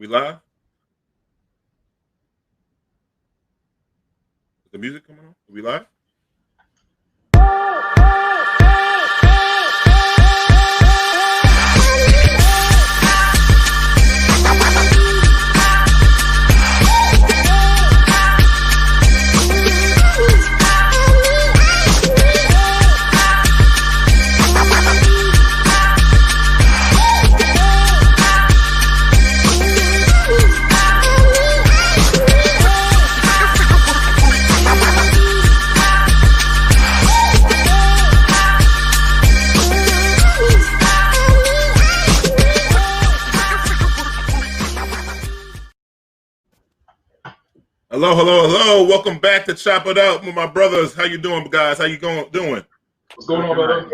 We live? Is the music coming on? Are we live? Hello, hello, hello. Welcome back to Chop It Up with my brothers. How you doing, guys? How you doing? What's going on, brother?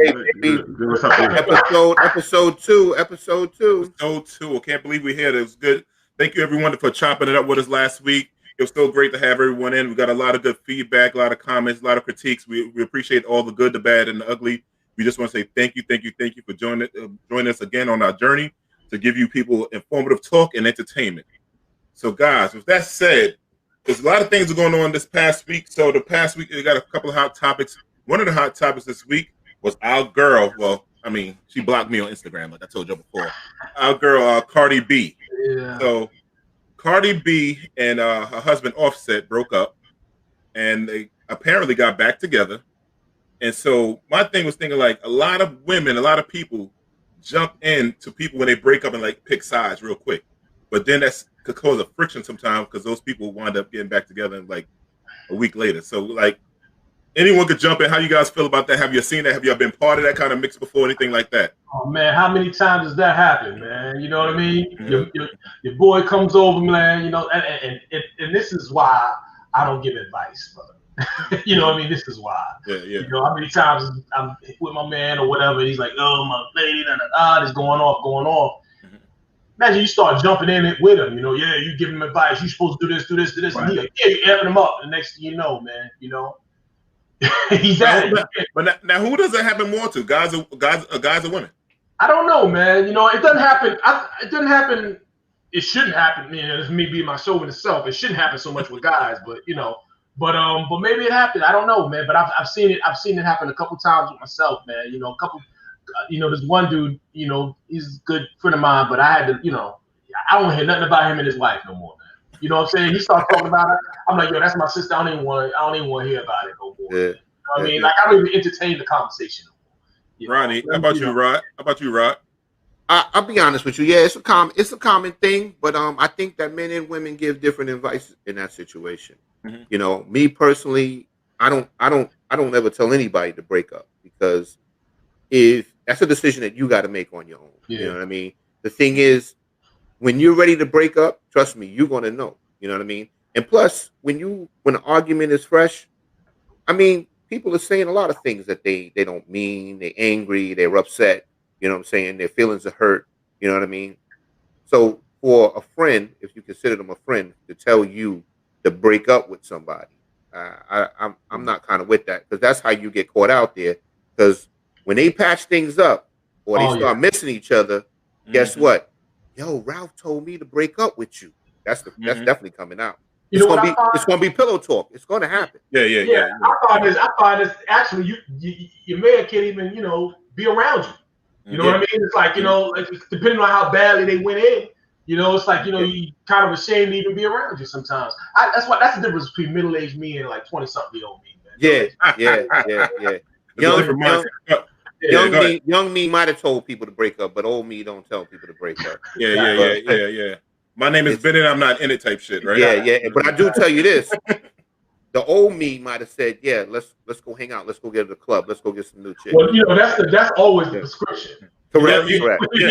What's up, episode two. Episode two. I can't believe we're here. It was good. Thank you, everyone, for chopping it up with us last week. It was so great to have everyone in. We got a lot of good feedback, a lot of comments, a lot of critiques. We appreciate all the good, the bad, and the ugly. We just want to say thank you for joining us again on our journey to give you people informative talk and entertainment. So, guys, with that said, there's a lot of things going on this past week. So the past week, we got a couple of hot topics. One of the hot topics this week was our girl. Well, I mean, she blocked me on Instagram, like I told you before. Our girl, Cardi B. Yeah. So Cardi B and her husband Offset broke up, and they apparently got back together. And so my thing was thinking, like, a lot of women, a lot of people jump into people when they break up and like pick sides real quick. But then that's could cause a friction sometimes because those people wind up getting back together like a week later. So, like, anyone could jump in. How you guys feel about that? Have you seen that? Have you been part of that kind of mix before? Anything like that? Oh man, how many times does that happen, man? You know what I mean? Mm-hmm. Your boy comes over, man. You know, and this is why I don't give advice, brother. You know what I mean? This is why. Yeah. You know, how many times I'm with my man or whatever, he's like, "Oh, my lady, it's going off." Imagine you start jumping in it with him, you know, yeah, you give him advice, you're supposed to do this, right. and he like, yeah, you're amping him up. The next thing you know, man, you know, he's at it. But now who does that happen more to? Guys or women? I don't know, man. You know, it doesn't happen. It doesn't happen. It shouldn't happen. You know, it's me being my show in itself. It shouldn't happen so much with guys, but you know, but maybe it happened. I don't know, man. But I've seen it. I've seen it happen a couple times with myself, man. You know, there's one dude, you know, he's a good friend of mine, but I had to, you know, I don't hear nothing about him and his wife no more, man. You know what I'm saying? He starts talking about it. I'm like, yo, that's my sister. I don't even want to hear about it no more. Yeah. You know what I mean? Like, I don't even entertain the conversation no more. You know? Ronnie, how about you, Rod? How about you, Rod? I'll be honest with you. Yeah, it's a common thing, but I think that men and women give different advice in that situation. Mm-hmm. You know, me personally, I don't ever tell anybody to break up because if that's a decision that you got to make on your own. Yeah. You know what I mean? The thing is, when you're ready to break up, trust me, you're gonna know. You know what I mean? And plus, when an argument is fresh, I mean, people are saying a lot of things that they don't mean. They're angry. They're upset. You know what I'm saying? Their feelings are hurt. You know what I mean? So for a friend, if you consider them a friend, to tell you to break up with somebody, I'm not kind of with that because that's how you get caught out there. Because when they patch things up or they start missing each other, guess what? Yo, Ralph told me to break up with you. That's definitely coming out. It's gonna be pillow talk. It's gonna happen. Yeah. I find this actually your man can't even, you know, be around you. You know what I mean? It's like, you know, depending on how badly they went in, you know, it's like, you know, you kind of ashamed to even be around you sometimes. That's the difference between middle-aged me and like 20-something-year-old me, man. Yeah. Young me might have told people to break up, but old me don't tell people to break up. Yeah. My name is Ben and I'm not in it type shit, right? Yeah. But I do tell you this. The old me might have said, yeah, let's go hang out. Let's go get to the club. Let's go get some new chicks. Well, you know, that's always the prescription. Correct. Yeah.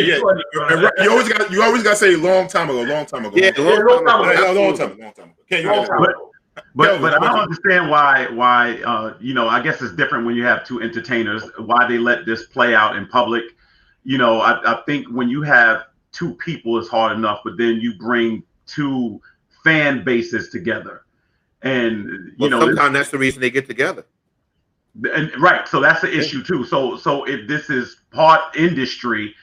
You always got to say long time ago. Yeah, long time ago. But I don't understand why you know, I guess it's different when you have two entertainers, why they let this play out in public. You know, I think when you have two people, it's hard enough, but then you bring two fan bases together. And, you know, sometimes that's the reason they get together. And, right. So that's the issue, too. So if this is part industry,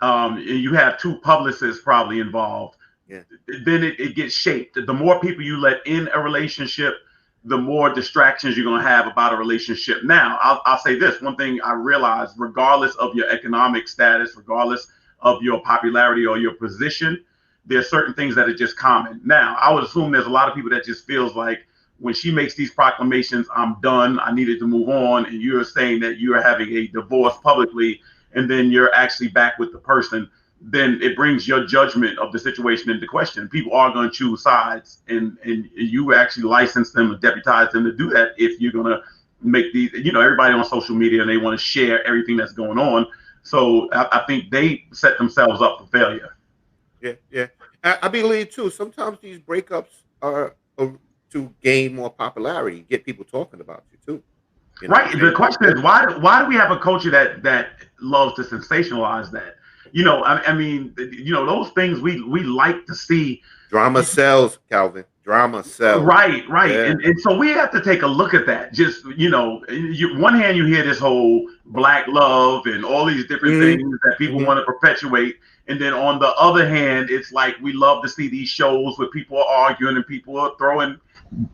you have two publicists probably involved. then it gets shaped. The more people you let in a relationship, the more distractions you're going to have about a relationship. Now, I'll say this. One thing I realized, regardless of your economic status, regardless of your popularity or your position, there's certain things that are just common. Now, I would assume there's a lot of people that just feels like when she makes these proclamations, I'm done, I needed to move on, and you're saying that you're having a divorce publicly, and then you're actually back with the person, then it brings your judgment of the situation into question. People are going to choose sides, and you actually license them or deputize them to do that if you're going to make these, everybody on social media, and they want to share everything that's going on. So I think they set themselves up for failure. Yeah. I believe too. Sometimes these breakups are to gain more popularity, get people talking about you too. Right. The question is, why do we have a culture that loves to sensationalize that? I mean, those things we like to see. Drama sells, Calvin. Drama sells. Right. Yeah. And so we have to take a look at that. Just, one hand you hear this whole black love and all these different things that people want to perpetuate. And then on the other hand, it's like we love to see these shows where people are arguing and people are throwing,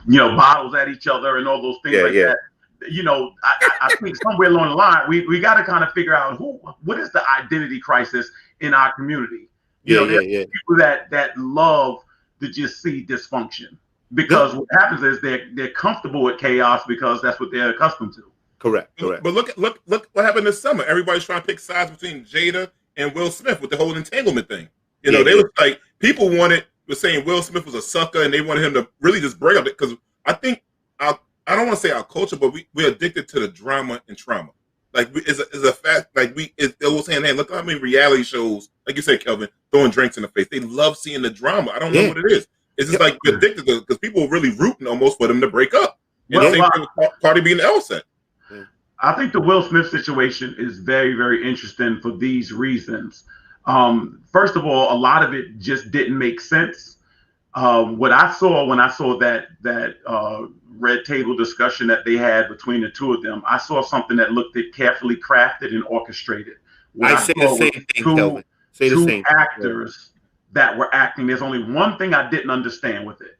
bottles at each other and all those things that. I think somewhere along the line, we got to kind of figure out what is the identity crisis in our community. People that love to just see dysfunction, because what happens is they're comfortable with chaos because that's what they're accustomed to. Correct. But look what happened this summer. Everybody's trying to pick sides between Jada and Will Smith with the whole entanglement thing. They were like, people was saying Will Smith was a sucker, and they wanted him to really just break up it, because I think I don't want to say our culture, but we're addicted to the drama and trauma. Like, it's a fact. Like, it was saying, hey, look how many reality shows, like you said, Kelvin, throwing drinks in the face. They love seeing the drama. I don't know what it is. It's just like we're addicted to it, because people are really rooting almost for them to break up. And the same thing with Cardi B and Elsa. I think the Will Smith situation is very, very interesting for these reasons. First of all, a lot of it just didn't make sense. What I saw when I saw that red table discussion that they had between the two of them, I saw something that looked carefully crafted and orchestrated. I say the same thing, Kelvin. Say the same actors that were acting. There's only one thing I didn't understand with it: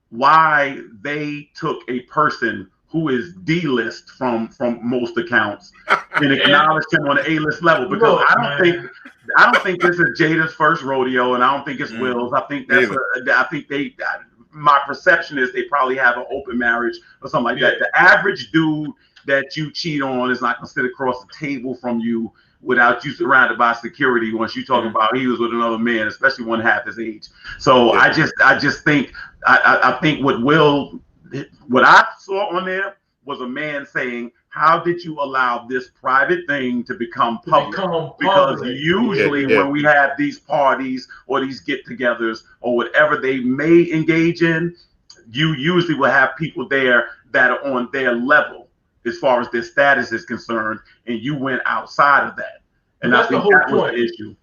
why they took a person who is D-list from most accounts and acknowledged him on the A-list level. Because I don't think this is Jada's first rodeo, and I don't think it's Will's. I think my perception is they probably have an open marriage or something like that. The average dude that you cheat on is not going to sit across the table from you without you surrounded by security once you talking about he was with another man, especially one half his age. So I just think I think what I saw on there was a man saying, how did you allow this private thing to become public? Because usually when we have these parties or these get-togethers or whatever they may engage in, you usually will have people there that are on their level as far as their status is concerned, and you went outside of that. And that's I think that was the issue.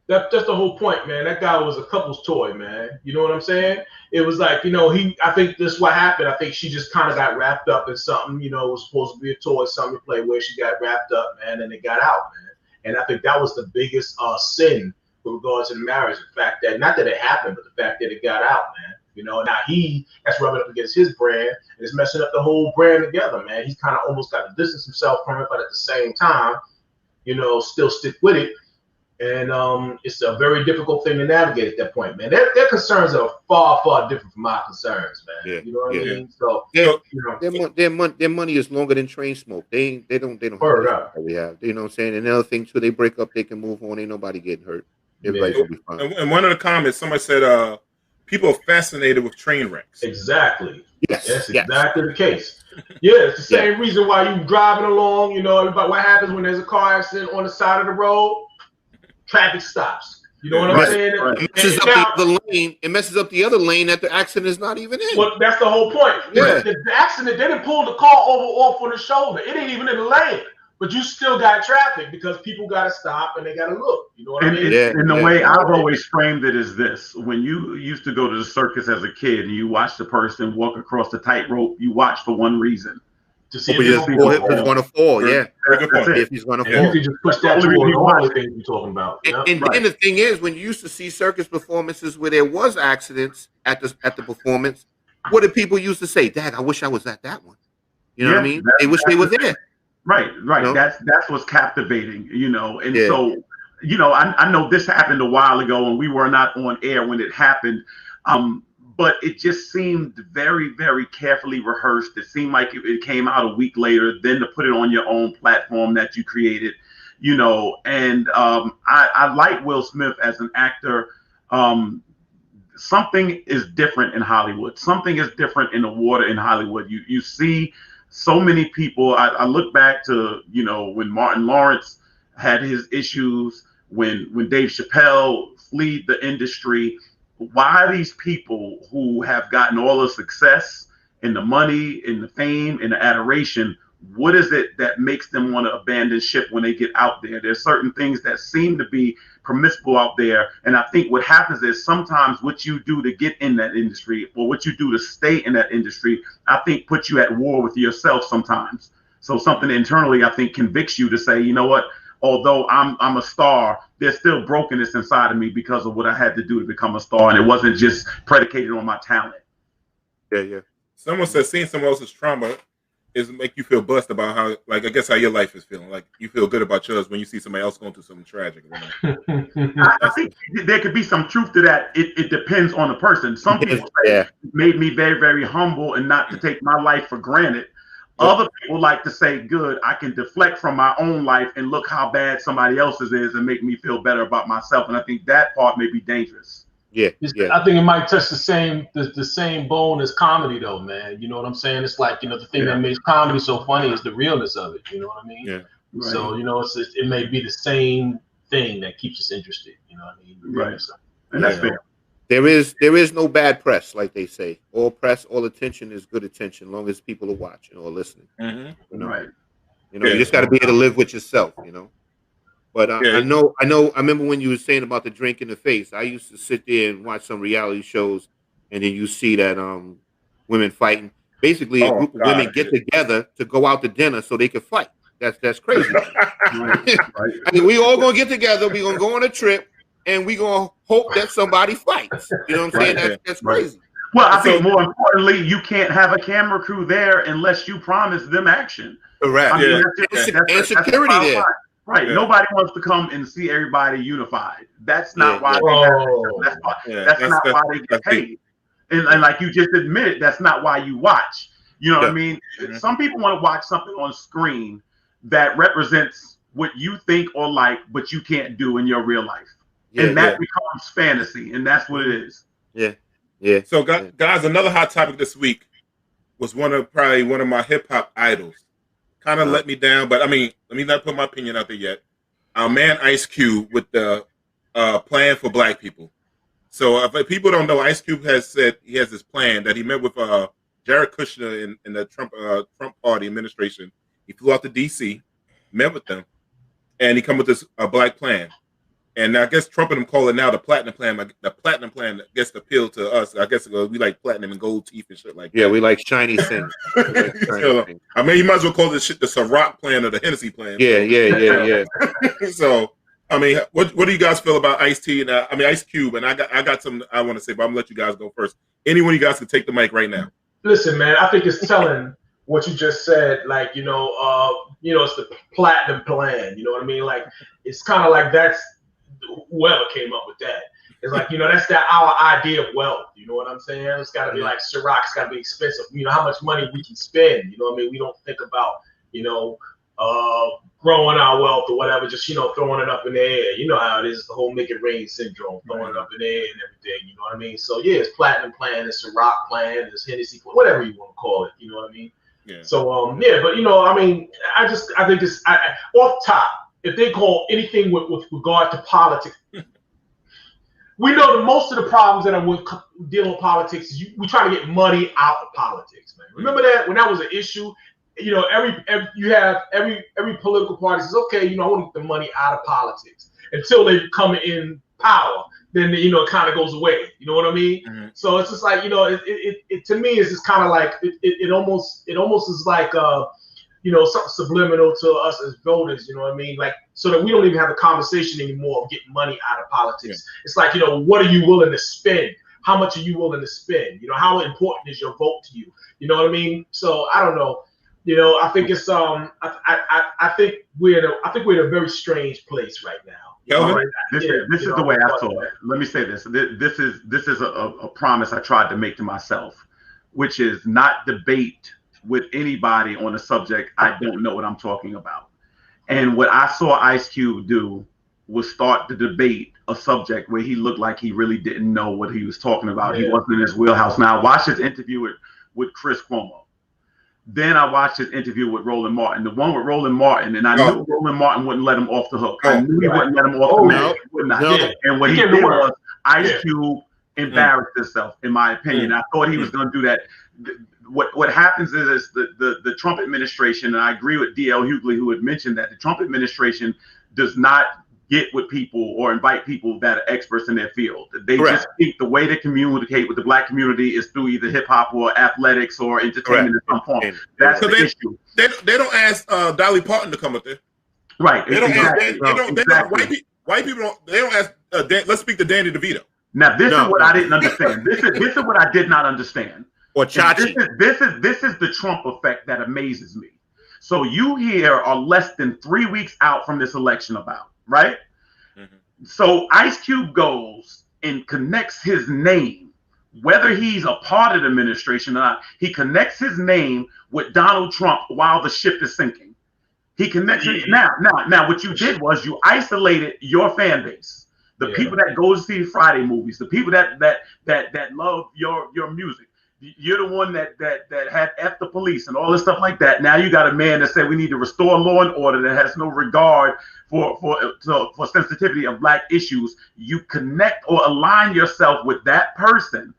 That's the whole point, man. That guy was a couple's toy, man. You know what I'm saying? It was like, I think this is what happened. I think she just kind of got wrapped up in something, it was supposed to be a toy, something to play with. She got wrapped up, man, and it got out, man. And I think that was the biggest sin with regards to the marriage. The fact that, not that it happened, but the fact that it got out, man. Now that's rubbing up against his brand, and it's messing up the whole brand together, man. He's kind of almost got to distance himself from it, but at the same time, still stick with it. And it's a very difficult thing to navigate at that point, man. Their concerns are far, far different from my concerns, man. You know what I mean? So their money is longer than train smoke. They don't have we have. You know what I'm saying? And another thing too, they break up, they can move on. Ain't nobody getting hurt. Everybody's gonna be fine. And one of the comments, somebody said, people are fascinated with train wrecks. Exactly. Yes. That's exactly the case. Yeah, it's the same reason why you driving along. About what happens when there's a car accident on the side of the road. Traffic stops. You know what I'm saying? It messes up the other lane that the accident is not even in. Well, that's the whole point. Yeah. The accident, they didn't pull the car off on the shoulder. It ain't even in the lane. But you still got traffic because people got to stop and they got to look. You know what I mean? And the way I've always framed it is this. When you used to go to the circus as a kid and you watch the person walk across the tightrope, you watch for one reason. to see if he's going to fall. Yeah, if he's going to fall. You could just push that toward all the things you're talking about. And then the thing is, when you used to see circus performances where there was accidents at the performance, what did people used to say? Dad, I wish I was at that one. You know what I mean? They wish they were there. Right. You know? That's what's captivating, you know. And so, you know, I know this happened a while ago and we were not on air when it happened. But it just seemed very, very carefully rehearsed. It seemed like it came out a week later, then to put it on your own platform that you created, you know. And I like Will Smith as an actor. Something is different in Hollywood. Something is different in the water in Hollywood. You see so many people. I look back to, you know, when Martin Lawrence had his issues, when Dave Chappelle fled the industry. Why these people who have gotten all the success and the money and the fame and the adoration, what is it that makes them want to abandon ship when they get out there? There's certain things that seem to be permissible out there. And I think what happens is sometimes what you do to get in that industry or what you do to stay in that industry, I think puts you at war with yourself sometimes. So something internally, I think, convicts you to say, you know what? Although I'm a star, there's still brokenness inside of me because of what I had to do to become a star. And it wasn't just predicated on my talent. Yeah. Someone said seeing someone else's trauma is make you feel blessed about how, like, I guess how your life is feeling. Like you feel good about yours when you see somebody else going through something tragic. I think there could be some truth to that. It depends on the person. Some people say it made me very, very humble and not to take my life for granted. Other people like to say, good, I can deflect from my own life and look how bad somebody else's is and make me feel better about myself. And I think that part may be dangerous. Yeah. I think it might touch the same bone as comedy, though, man. You know what I'm saying? It's like, you know, the thing that makes comedy so funny is the realness of it. You know what I mean? Yeah. Right. So, you know, it may be the same thing that keeps us interested. You know what I mean? Right. And that's fair. There is no bad press, like they say. All press, all attention is good attention, as long as people are watching or listening. Mm-hmm. You know? Right. You know, you just got to be able to live with yourself. You know. But I know. I remember when you were saying about the drink in the face. I used to sit there and watch some reality shows, and then you see that women fighting. Basically, a group of women get together to go out to dinner so they can fight. That's crazy. Right. I mean, we all gonna get together. We gonna go on a trip. And we're going to hope that somebody fights. You know what I'm saying? That's crazy. Well, I think more importantly, you can't have a camera crew there unless you promise them action. Correct. I mean, and security there. Right. Yeah. Nobody wants to come and see everybody unified. That's not why that's not why they get paid. And like you just admitted, that's not why you watch. You know what I mean? Mm-hmm. Some people want to watch something on screen that represents what you think or like, but you can't do in your real life. And that becomes fantasy, and that's what it is. Yeah. So, guys, another hot topic this week was probably one of my hip hop idols. Kind of let me down, but I mean, let me not put my opinion out there yet. Our man Ice Cube with the plan for Black people. So, if people don't know, Ice Cube has said he has this plan that he met with Jared Kushner in the Trump party administration. He flew out to D.C., met with them, and he come with this Black plan. And I guess Trump and them call it now the platinum plan. The platinum plan gets appeal to us. I guess we like platinum and gold teeth and shit like that. Yeah, we like shiny things. I mean, you might as well call this shit the Ciroc plan or the Hennessy plan. Yeah. So, I mean, what do you guys feel about Ice-T and Ice Cube? And I got something I want to say, but I'm gonna let you guys go first. Anyone you guys can take the mic right now. Listen, man, I think it's telling what you just said. Like, it's the platinum plan. You know what I mean? Like, it's kind of like that's. Whoever came up with that. It's like, that's our idea of wealth. You know what I'm saying? It's got to be like Ciroc. It's got to be expensive. You know how much money we can spend. You know what I mean? We don't think about, growing our wealth or whatever, just, throwing it up in the air. You know how it is, the whole make it rain syndrome, throwing it up in the air and everything. You know what I mean? So, yeah, it's platinum plan, it's Ciroc plan, it's Hennessy plan, whatever you want to call it. You know what I mean? Yeah. So, but, I think it's off top. If they call anything with regard to politics, we know that most of the problems that are dealing with politics is we try to get money out of politics, man. Remember that when that was an issue, every political party says, okay, I want to get the money out of politics until they come in power. Then it kind of goes away. You know what I mean? Mm-hmm. So it's just like it to me it's just kind of like it almost is like something subliminal to us as voters, you know what I mean? Like, so that we don't even have a conversation anymore of getting money out of politics. Yeah. It's like, what are you willing to spend? How much are you willing to spend? How important is your vote to you? You know what I mean? So I don't know. I think it's I think we're in a very strange place right now. This is the way I saw it. Let me say this. This is a promise I tried to make to myself, which is not debate with anybody on a subject I don't know what I'm talking about. And what I saw Ice Cube do was start the debate a subject where he looked like he really didn't know what he was talking about. Yeah. He wasn't in his wheelhouse. Now I watched his interview with Chris Cuomo. Then I watched his interview with Roland Martin, the one with Roland Martin, and I knew Roland Martin wouldn't let him off the hook. I knew he wouldn't let him off the hook. No. And what he did was Ice Cube embarrassed himself, in my opinion. I thought he was going to do that. What happens is the Trump administration, and I agree with D.L. Hughley, who had mentioned that the Trump administration does not get with people or invite people that are experts in their field. They just think the way to communicate with the Black community is through either hip hop or athletics or entertainment in some form. That's the issue. They don't ask Dolly Parton to come up there. Right. They don't ask white people don't. They don't ask. Let's speak to Danny DeVito. Now this is what I didn't understand. This is what I did not understand. Or Chachi. This is the Trump effect that amazes me. So you here are less than 3 weeks out from this election right? Mm-hmm. So Ice Cube goes and connects his name, whether he's a part of the administration or not, he connects his name with Donald Trump while the ship is sinking. He connects it. Now, what you did was you isolated your fan base, the people that go to see Friday movies, the people that love your music. You're the one that had F the police and all this stuff like that. Now you got a man that said we need to restore law and order that has no regard for sensitivity of Black issues. You connect or align yourself with that person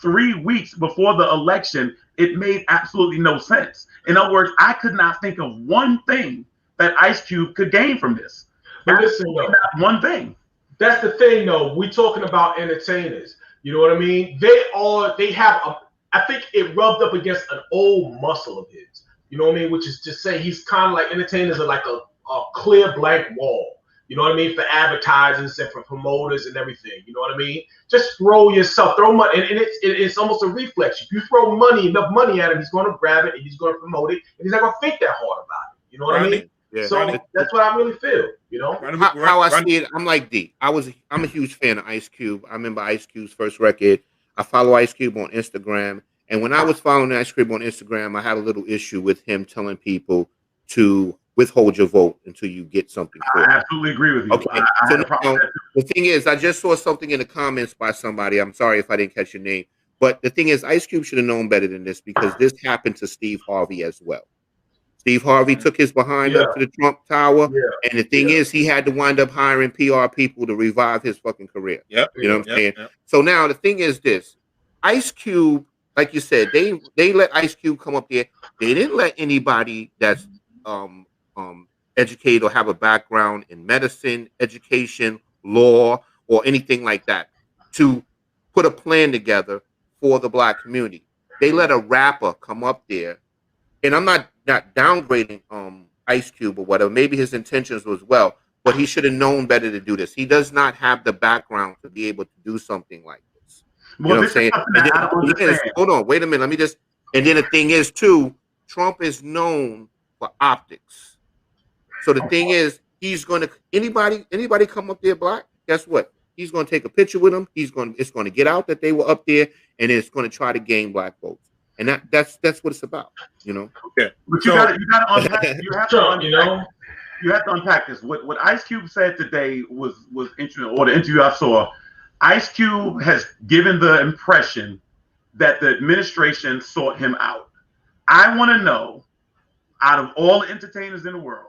3 weeks before the election. It made absolutely no sense. In other words, I could not think of one thing that Ice Cube could gain from this. But listen, not one thing. That's the thing, though. We're talking about entertainers. You know what I mean? They have I think it rubbed up against an old muscle of his. You know what I mean? Which is to say he's kind of like entertainers are like a clear blank wall. You know what I mean? For advertisers and for promoters and everything. You know what I mean? Just throw money, and it's almost a reflex. If you throw enough money at him, he's going to grab it and he's going to promote it, and he's not going to think that hard about it. You know what I mean? Yeah. So that's what I really feel. You know how I see it. I'm like D. I'm a huge fan of Ice Cube. I remember Ice Cube's first record. I follow Ice Cube on Instagram, and when I was following Ice Cube on Instagram, I had a little issue with him telling people to withhold your vote until you get something for it. I absolutely agree with you. Okay. So now, the thing is, I just saw something in the comments by somebody. I'm sorry if I didn't catch your name, but the thing is, Ice Cube should have known better than this because this happened to Steve Harvey as well. Steve Harvey took his behind up to the Trump Tower, and the thing is, he had to wind up hiring PR people to revive his fucking career. You know what I'm saying? So now the thing is this: Ice Cube, like you said, they let Ice Cube come up there. They didn't let anybody that's educated or have a background in medicine, education, law, or anything like that to put a plan together for the Black community. They let a rapper come up there, and I'm not downgrading Ice Cube or whatever. Maybe his intentions was well, but he should have known better to do this. He does not have the background to be able to do something like this. You know what I'm saying? Hold on, wait a minute. Let me just. And then the thing is too, Trump is known for optics. So the thing is, he's going to anybody come up there Black. Guess what? He's going to take a picture with them. It's going to get out that they were up there, and it's going to try to gain Black votes. And that's what it's about, you know. Okay, but you got to unpack. You have to unpack this. What Ice Cube said today was interesting. Or the interview I saw, Ice Cube has given the impression that the administration sought him out. I want to know, out of all the entertainers in the world,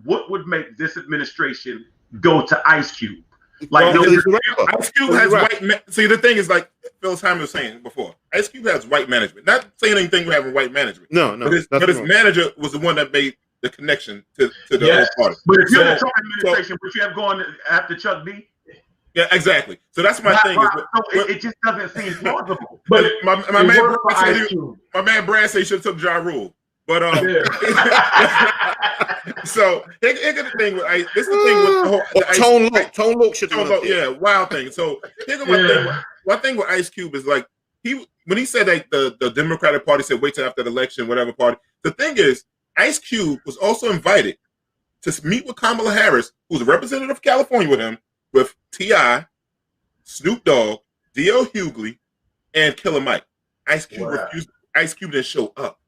what would make this administration go to Ice Cube? Like, Ice Cube has white. See, the thing is, like Phil Simon was saying before, Ice Cube has white management. Not saying anything with having white management. No. But his manager was the one that made the connection to the whole party. But if you're the Trump administration, would you have gone after Chuck D? Yeah, exactly. So that's my thing. It just doesn't seem plausible. But my man Brad said he should have took Ja Rule. But so here's the thing with Ice. This is the thing with the whole Tone Loc should have been yeah, wild thing. So here's my thing. One thing with Ice Cube is like when he said that the Democratic Party said wait till after the election, whatever party. The thing is, Ice Cube was also invited to meet with Kamala Harris, who's a representative of California with him, with T.I., Snoop Dogg, D.L. Hughley, and Killer Mike. Ice Cube refused. Ice Cube didn't show up.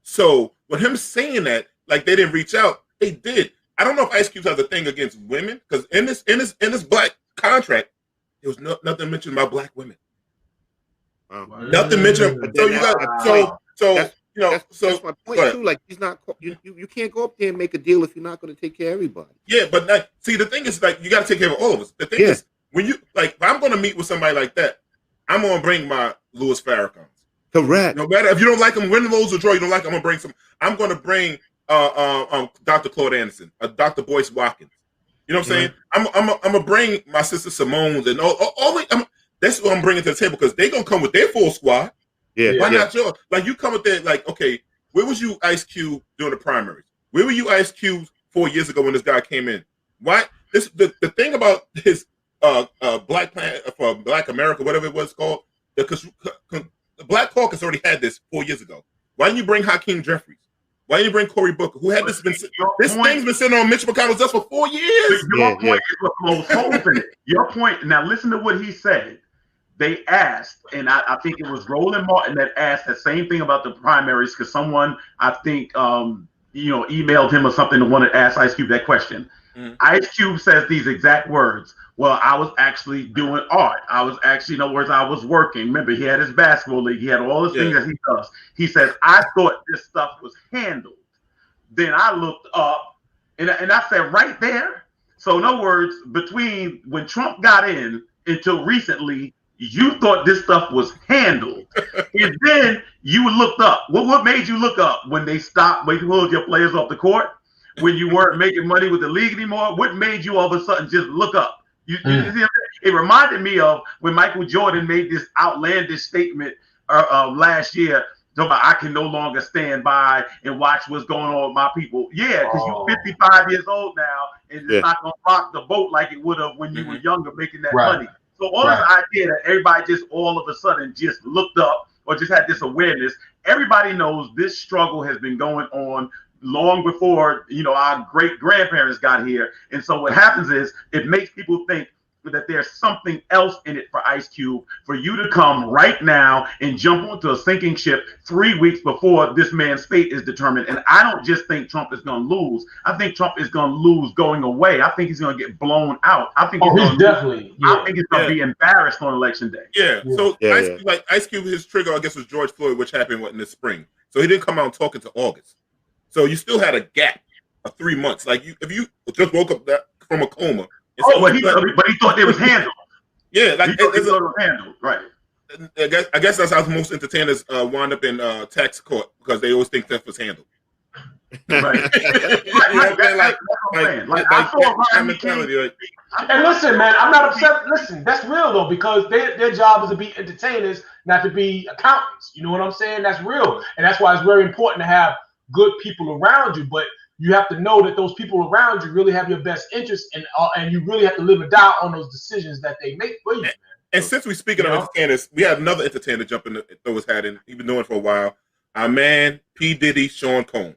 So with him saying that, like they didn't reach out, they did. I don't know if Ice Cube has a thing against women because in this black contract, there was nothing mentioned about black women. Nothing mentioned. So you got that's my point too. Like he's not. You can't go up there and make a deal if you're not going to take care of everybody. Yeah, but see, the thing is, like, you got to take care of all of us. The thing is, when you if I'm going to meet with somebody like that, I'm going to bring my Louis Farrakhan. Correct. No matter if you don't like him, win, lose, or draw, you don't like him, I'm going to bring some. I'm going to bring Dr. Claude Anderson, Dr. Boyce Watkins. You know what I'm saying? I'm gonna bring my sister Simone's and all that's what I'm bringing to the table because they're gonna come with their full squad. Yeah. Why not yours? Like you come with that, like, okay, where was you, Ice Cube, during the primaries? Where were you, Ice Cube, 4 years ago when this guy came in? Why the thing about his Black Planet for Black America, whatever it was called, the Black Caucus already had this 4 years ago. Why didn't you bring Hakeem Jeffries? Why didn't you bring Cory Booker? Who had this been? This thing's been sitting on Mitch McConnell's desk for 4 years. Your point is what blows holes in it. Your point. Now listen to what he said. They asked, and I think it was Roland Martin that asked that same thing about the primaries because someone I think emailed him or something to want to ask Ice Cube that question. Ice Cube says these exact words. Well, I was actually doing art. I was actually, in other words, I was working. Remember, he had his basketball league. He had all the things that he does. He says, I thought this stuff was handled. Then I looked up, and I said, right there. So in other words, between when Trump got in until recently, you thought this stuff was handled. And then you looked up. What made you look up when they stopped, when you pulled your players off the court? When you weren't making money with the league anymore? What made you all of a sudden just look up? You see, it reminded me of when Michael Jordan made this outlandish statement last year. About, I can no longer stand by and watch what's going on with my people. Yeah, because you're 55 years old now, and it's not going to rock the boat like it would have when you were younger making that money. So all this idea that everybody just all of a sudden just looked up or just had this awareness, everybody knows this struggle has been going on long before our great grandparents got here. And so what happens is it makes people think that there's something else in it for Ice Cube for you to come right now and jump onto a sinking ship 3 weeks before this man's fate is determined. And I don't just think Trump is going to lose. I think Trump is going to lose going away. I think he's going to get blown out. I think he's definitely. I think he's going to be embarrassed on election day. Yeah. So Ice Cube, his trigger, I guess, was George Floyd, which happened in the spring. So he didn't come out talking to August. So you still had a gap of 3 months. Like if you just woke up from a coma. But he thought it was handled. Yeah, like he thought it was handled, right? I guess that's how most entertainers wind up in tax court because they always think that was handled. Right. And listen, man, I'm not upset. Listen, that's real though because their job is to be entertainers, not to be accountants. You know what I'm saying? That's real, and that's why it's very important to have good people around you, but you have to know that those people around you really have your best interest, and you really have to live or die on those decisions that they make for you, man. And since we're speaking of entertainers, we have another entertainer jump in, throw his hat in. He's been doing it for a while. Our man, P. Diddy, Sean Combs.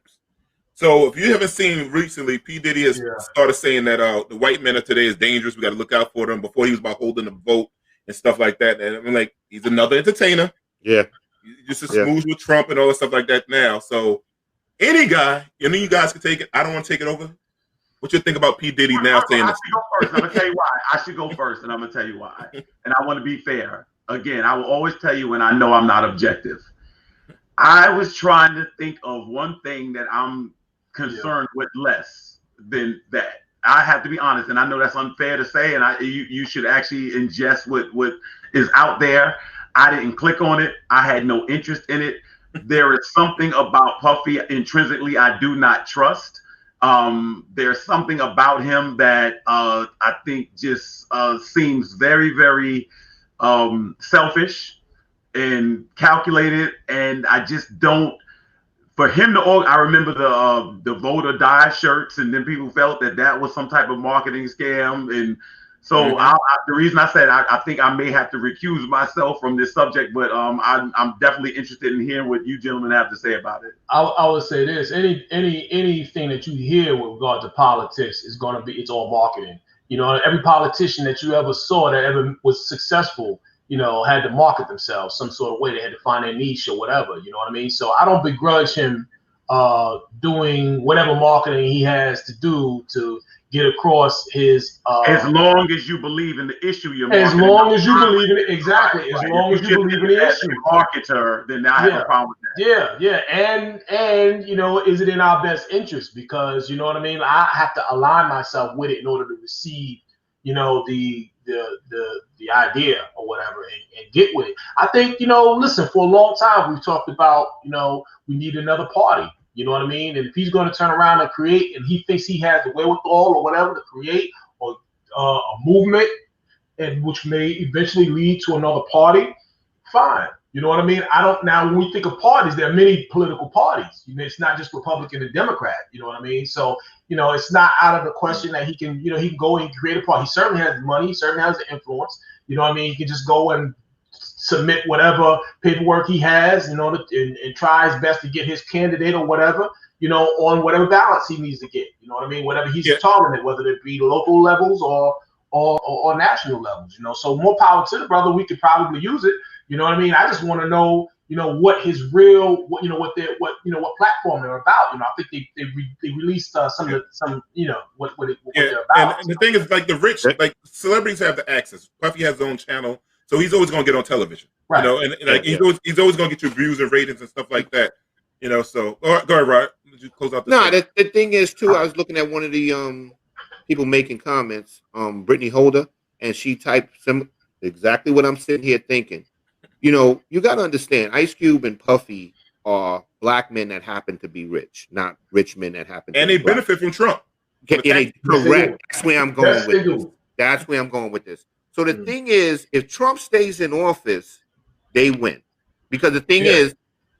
So if you haven't seen recently, P. Diddy has started saying that the white men of today is dangerous. We got to look out for them. Before he was about holding the vote and stuff like that. And I'm like, he's another entertainer. Yeah. Just to smooth with Trump and all that stuff like that now. So any guy, you guys can take it. I don't want to take it over. What you think about P. Diddy now saying this? I should go first. I'm going to tell you why. I should go first, and I'm going to tell you why. And I want to be fair. Again, I will always tell you when I know I'm not objective. I was trying to think of one thing that I'm concerned with less than that. I have to be honest, and I know that's unfair to say, and you should actually ingest what is out there. I didn't click on it. I had no interest in it. There is something about Puffy intrinsically I do not trust. There's something about him that I think just seems very, very selfish and calculated, and I just don't. for him to I remember the vote or die shirts, and then people felt that was some type of marketing scam. And so the reason I said I think I may have to recuse myself from this subject, but I'm definitely interested in hearing what you gentlemen have to say about it. I would say this: anything that you hear with regard to politics is going to be, it's all marketing. You know, every politician that you ever saw that ever was successful, you know, had to market themselves some sort of way. They had to find their niche or whatever. You know what I mean? So I don't begrudge him doing whatever marketing he has to do to get across his. As long as you believe in the issue you're marketing. As long as you believe in it, exactly. As long as you believe in the issue. Marketer, then I have a problem with that. Yeah. And you know, is it in our best interest? Because you know what I mean? I have to align myself with it in order to receive, you know, the idea or whatever and get with it. I think, you know, listen, for a long time we've talked about, you know, we need another party. You know what I mean? And if he's going to turn around and create, and he thinks he has the wherewithal or whatever to create or a movement, and which may eventually lead to another party, fine. You know what I mean? Now when we think of parties, there are many political parties. You know, it's not just Republican and Democrat. You know what I mean? So, you know, it's not out of the question that he can go and create a party. He certainly has the money. He certainly has the influence. You know what I mean? He can just go and submit whatever paperwork he has, you know, and try his best to get his candidate or whatever, you know, on whatever ballots he needs to get. You know what I mean? Whatever he's targeted, whether it be local levels or national levels. You know, so more power to the brother. We could probably use it. You know what I mean? I just want to know, you know, what his real, what platform they're about. You know, I think they released some, you know, what they're about. And the thing is, like the rich, like celebrities have the access. Puffy has his own channel, so he's always going to get on television. Right. You know, and like he's always going to get your views and ratings and stuff like that. You know, so go ahead, Rod. Did you close out? The thing is too. I was looking at one of the people making comments, Brittany Holder, and she typed exactly what I'm sitting here thinking. You know, you got to understand, Ice Cube and Puffy are black men that happen to be rich, not rich men that happen to and be they benefit from Trump. Correct. That's where I'm going with this. That's where I'm going with this. So the thing is, if Trump stays in office, they win. Because the thing is,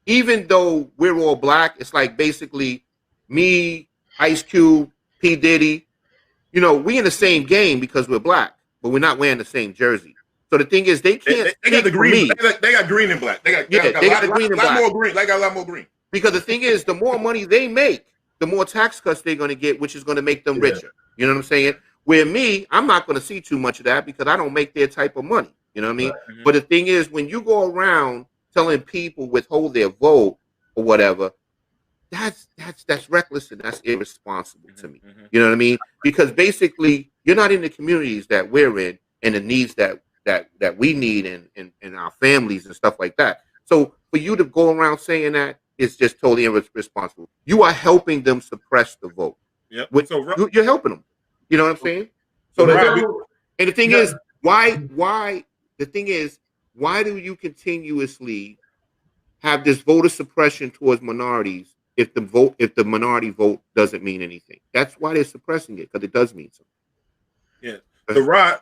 even though we're all black, it's like basically me, Ice Cube, P. Diddy, you know, we in the same game because we're black, but we're not wearing the same jersey. So the thing is, they can't. They got the green. They got green and black. They got a lot more green. They got a lot more green. Because the thing is, the more money they make, the more tax cuts they're going to get, which is going to make them richer. You know what I'm saying? Where me, I'm not going to see too much of that because I don't make their type of money. You know what I mean? Right. But the thing is, when you go around telling people withhold their vote or whatever, that's reckless and that's irresponsible to me. You know what I mean? Because basically, you're not in the communities that we're in and the needs that we need in our families and stuff like that. So for you to go around saying that is just totally irresponsible. You are helping them suppress the vote. Yeah. You're helping them. You know what I'm saying? So and the thing is, why do you continuously have this voter suppression towards minorities if the minority vote doesn't mean anything? That's why they're suppressing it, because it does mean something. Yeah. So Rod,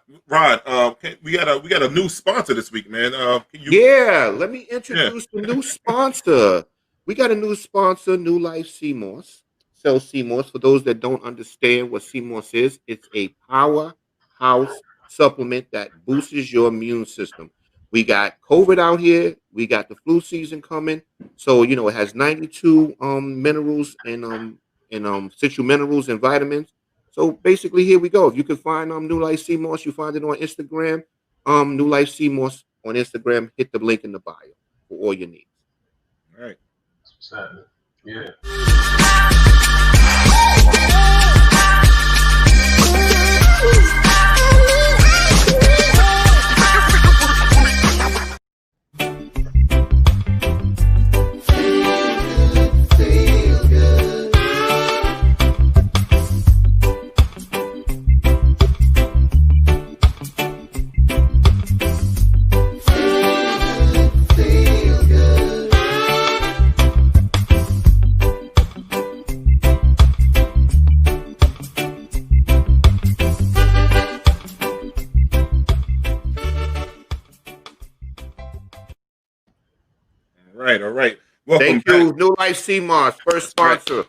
we got a new sponsor this week, man. Let me introduce the new sponsor. We got a new sponsor, New Life CMOS. Sells CMOS. For those that don't understand what CMOS is, it's a powerhouse supplement that boosts your immune system. We got COVID out here. We got the flu season coming. So, you know, it has 92 minerals and essential minerals and vitamins. So basically, here we go. If you can find New Life CMOS, you find it on Instagram. New Life CMOS on Instagram. Hit the link in the bio for all your needs. All right. Yeah. All right. Welcome Thank you, back. New Life CMOS, first sponsor.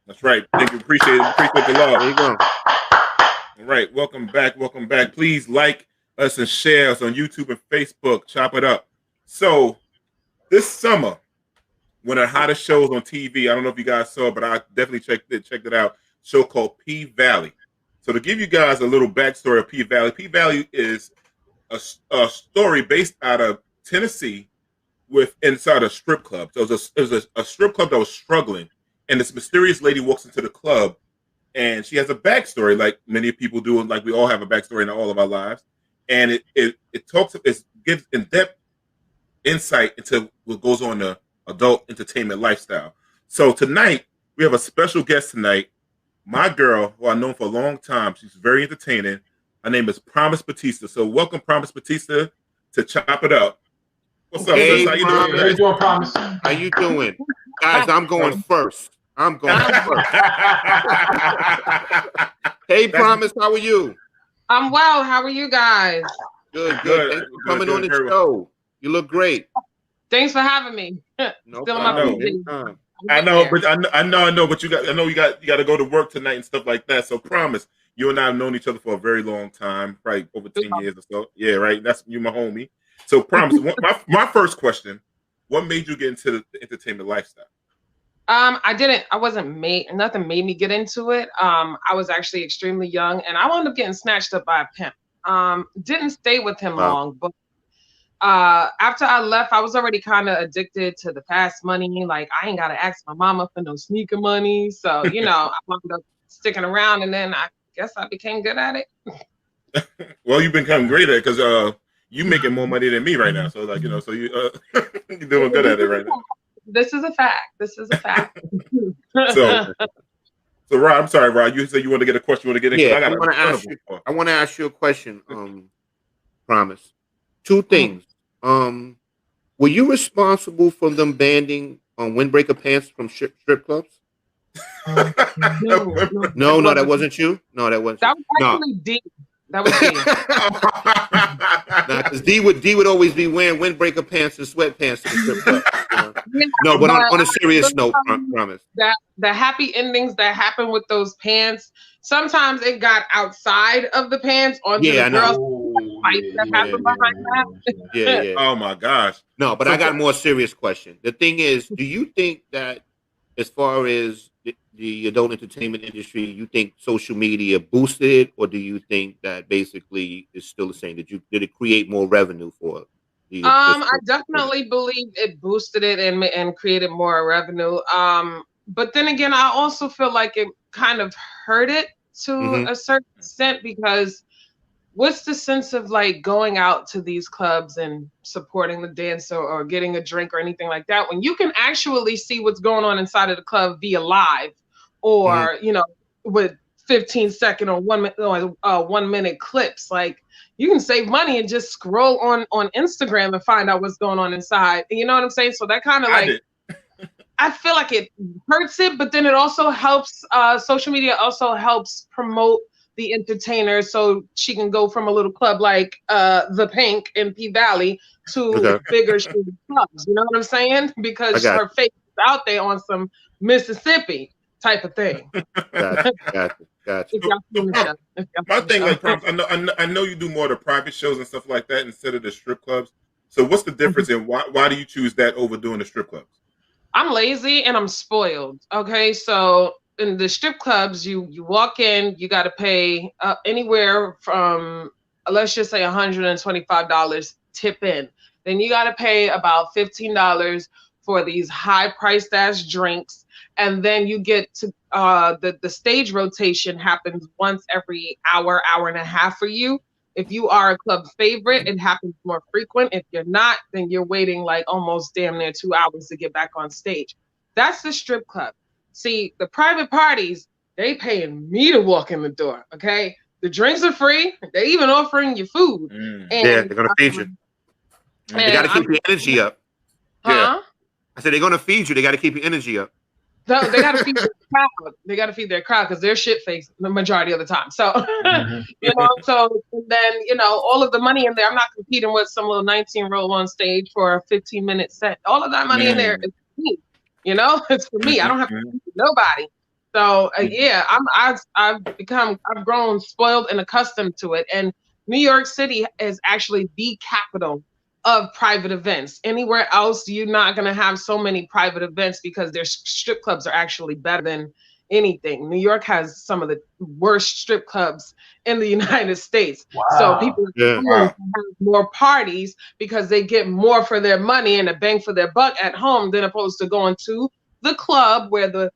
That's right. Thank you. Appreciate it. Appreciate the love. There you go. All right. Welcome back. Welcome back. Please like us and share us on YouTube and Facebook. Chop it up. So this summer, one of the hottest shows on TV, I don't know if you guys saw it, but I definitely checked it out. Show called P Valley. So to give you guys a little backstory of P Valley is a story based out of Tennessee with inside a strip club. So it was a strip club that was struggling, and this mysterious lady walks into the club, and she has a backstory, like many people do, and like we all have a backstory in all of our lives. And it gives in-depth insight into what goes on in the adult entertainment lifestyle. So tonight we have a special guest tonight. My girl, who I've known for a long time, she's very entertaining. Her name is Promise Batista. So welcome, Promise Batista, to Chop It Up. What's up, Hey, sis? How you doing? How you doing, Promise? How you doing? Guys, I'm going first. Hey, Promise, how are you? I'm well. How are you guys? Good. Thanks for coming on the show. You look great. Thanks for having me. No Still problem. in my I know, but I know, but you got to go to work tonight and stuff like that. So Promise, you and I have known each other for a very long time, probably over 10 years or so. Yeah, right. That's you, my homie. So Promise, my first question: what made you get into the entertainment lifestyle? Nothing made me get into it. I was actually extremely young, and I wound up getting snatched up by a pimp. Didn't stay with him long, but after I left, I was already kind of addicted to the fast money. Like, I ain't gotta ask my mama for no sneaker money. So, I wound up sticking around, and then I guess I became good at it. Well, you've become great at it because you making more money than me right now. So like, so you you're doing good at it right now. This is a fact. So Rod, I'm sorry, Rod. You said you want to get a question. You want to get in? Yeah, I want to ask you a question. Promise. Two things. Were you responsible for them banning windbreaker pants from strip clubs? No, that wasn't you. No, that wasn't. That was actually D. That was D. Because D would always be wearing windbreaker pants and sweatpants to the strip club. No, but on a serious note, Promise. The happy endings that happen with those pants, sometimes it got outside of the pants onto the girls. Yeah. Oh my gosh. No, but I got a more serious question. The thing is, do you think that as far as the adult entertainment industry, you think social media boosted it, or do you think that basically it's still the same? Did it create more revenue for the I definitely believe it boosted it and created more revenue. But then again, I also feel like it kind of hurt it to a certain extent, because what's the sense of like going out to these clubs and supporting the dancer or getting a drink or anything like that when you can actually see what's going on inside of the club via live or with 15-second or 1 minute clips? Like, you can save money and just scroll on Instagram and find out what's going on inside. You know what I'm saying? So that kind of like, I feel like it hurts it, but then it also helps. Social media also helps promote the entertainer, so she can go from a little club like the Pink in P Valley to bigger clubs. You know what I'm saying? Because her face is out there on some Mississippi type of thing. Gotcha. My thing, like, I know you do more of the private shows and stuff like that instead of the strip clubs. So what's the difference, and why do you choose that over doing the strip clubs? I'm lazy and I'm spoiled. Okay, so in the strip clubs, you walk in, you got to pay anywhere from, let's just say, $125 tip in. Then you got to pay about $15 for these high-priced ass drinks, and then you get to the stage rotation happens once every hour and a half for you. If you are a club favorite, it happens more frequent. If you're not, then you're waiting like almost damn near 2 hours to get back on stage. That's the strip club. See, the private parties, they paying me to walk in the door, okay? The drinks are free. They're even offering you food. And, they're going to feed you. They got to keep your energy up. Huh? I said they're going to feed you. They got to keep your energy up. So they got to feed their crowd. They got to feed their crowd because they're shit-faced the majority of the time. So, so then, all of the money in there, I'm not competing with some little 19-year-old on stage for a 15-minute set. All of that money in there is me. You know, it's for me. I don't have to feed nobody. So yeah, I've grown spoiled and accustomed to it. And New York City is actually the capital of private events. Anywhere else, you're not going to have so many private events because their strip clubs are actually better than anything. New York has some of the worst strip clubs in the United States. Wow. So people have more parties because they get more for their money and a bang for their buck at home than opposed to going to the club where the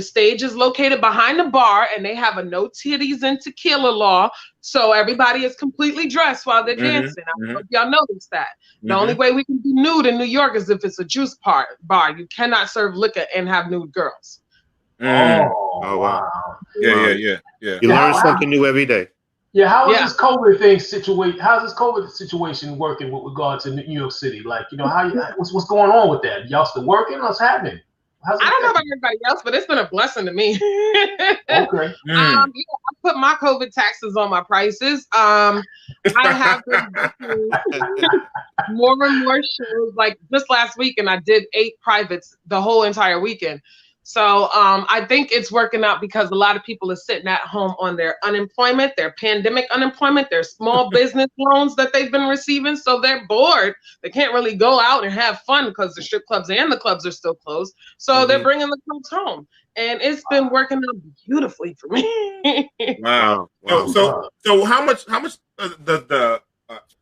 stage is located behind the bar and they have a no titties and tequila law. So everybody is completely dressed while they're dancing. I don't know if y'all noticed that. The only way we can be nude in New York is if it's a juice bar. You cannot serve liquor and have nude girls. Oh, wow. Yeah. You learn something new every day. Yeah, how is this COVID thing situation? How's this COVID situation working with regard to New York City? Like, you know, what's going on with that? Y'all still working? What's happening? I don't know about everybody else, but it's been a blessing to me. Okay. I put my COVID taxes on my prices. I have been more and more shows. Like just last weekend, I did 8 privates the whole entire weekend. So I think it's working out because a lot of people are sitting at home on their unemployment, their pandemic unemployment, their small business loans that they've been receiving. So they're bored. They can't really go out and have fun because the strip clubs and the clubs are still closed. So they're bringing the clubs home. And it's been working out beautifully for me. Wow. So how much does the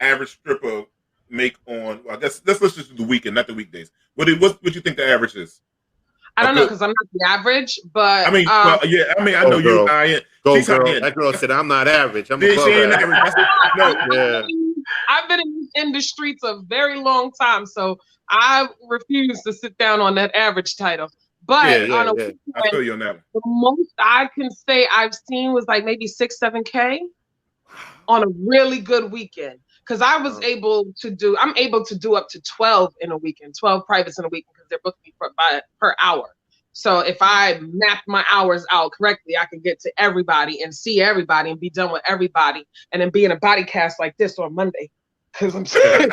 average stripper make on, I guess, let's just do the weekend, not the weekdays. What do you think the average is? I don't know because I'm not the average, but I mean, I know you high end. She's girl. That girl said, "I'm not average. I'm above average." I've been in the streets a very long time, so I refuse to sit down on that average title. But on a weekend, I feel you on that one. The most I can say I've seen was like maybe 6-7K on a really good weekend. Because I was I'm able to do up to 12 in a weekend, 12 privates in a weekend because they're booking me per hour. So if I map my hours out correctly, I can get to everybody and see everybody and be done with everybody and then be in a body cast like this on Monday. Because I'm saying,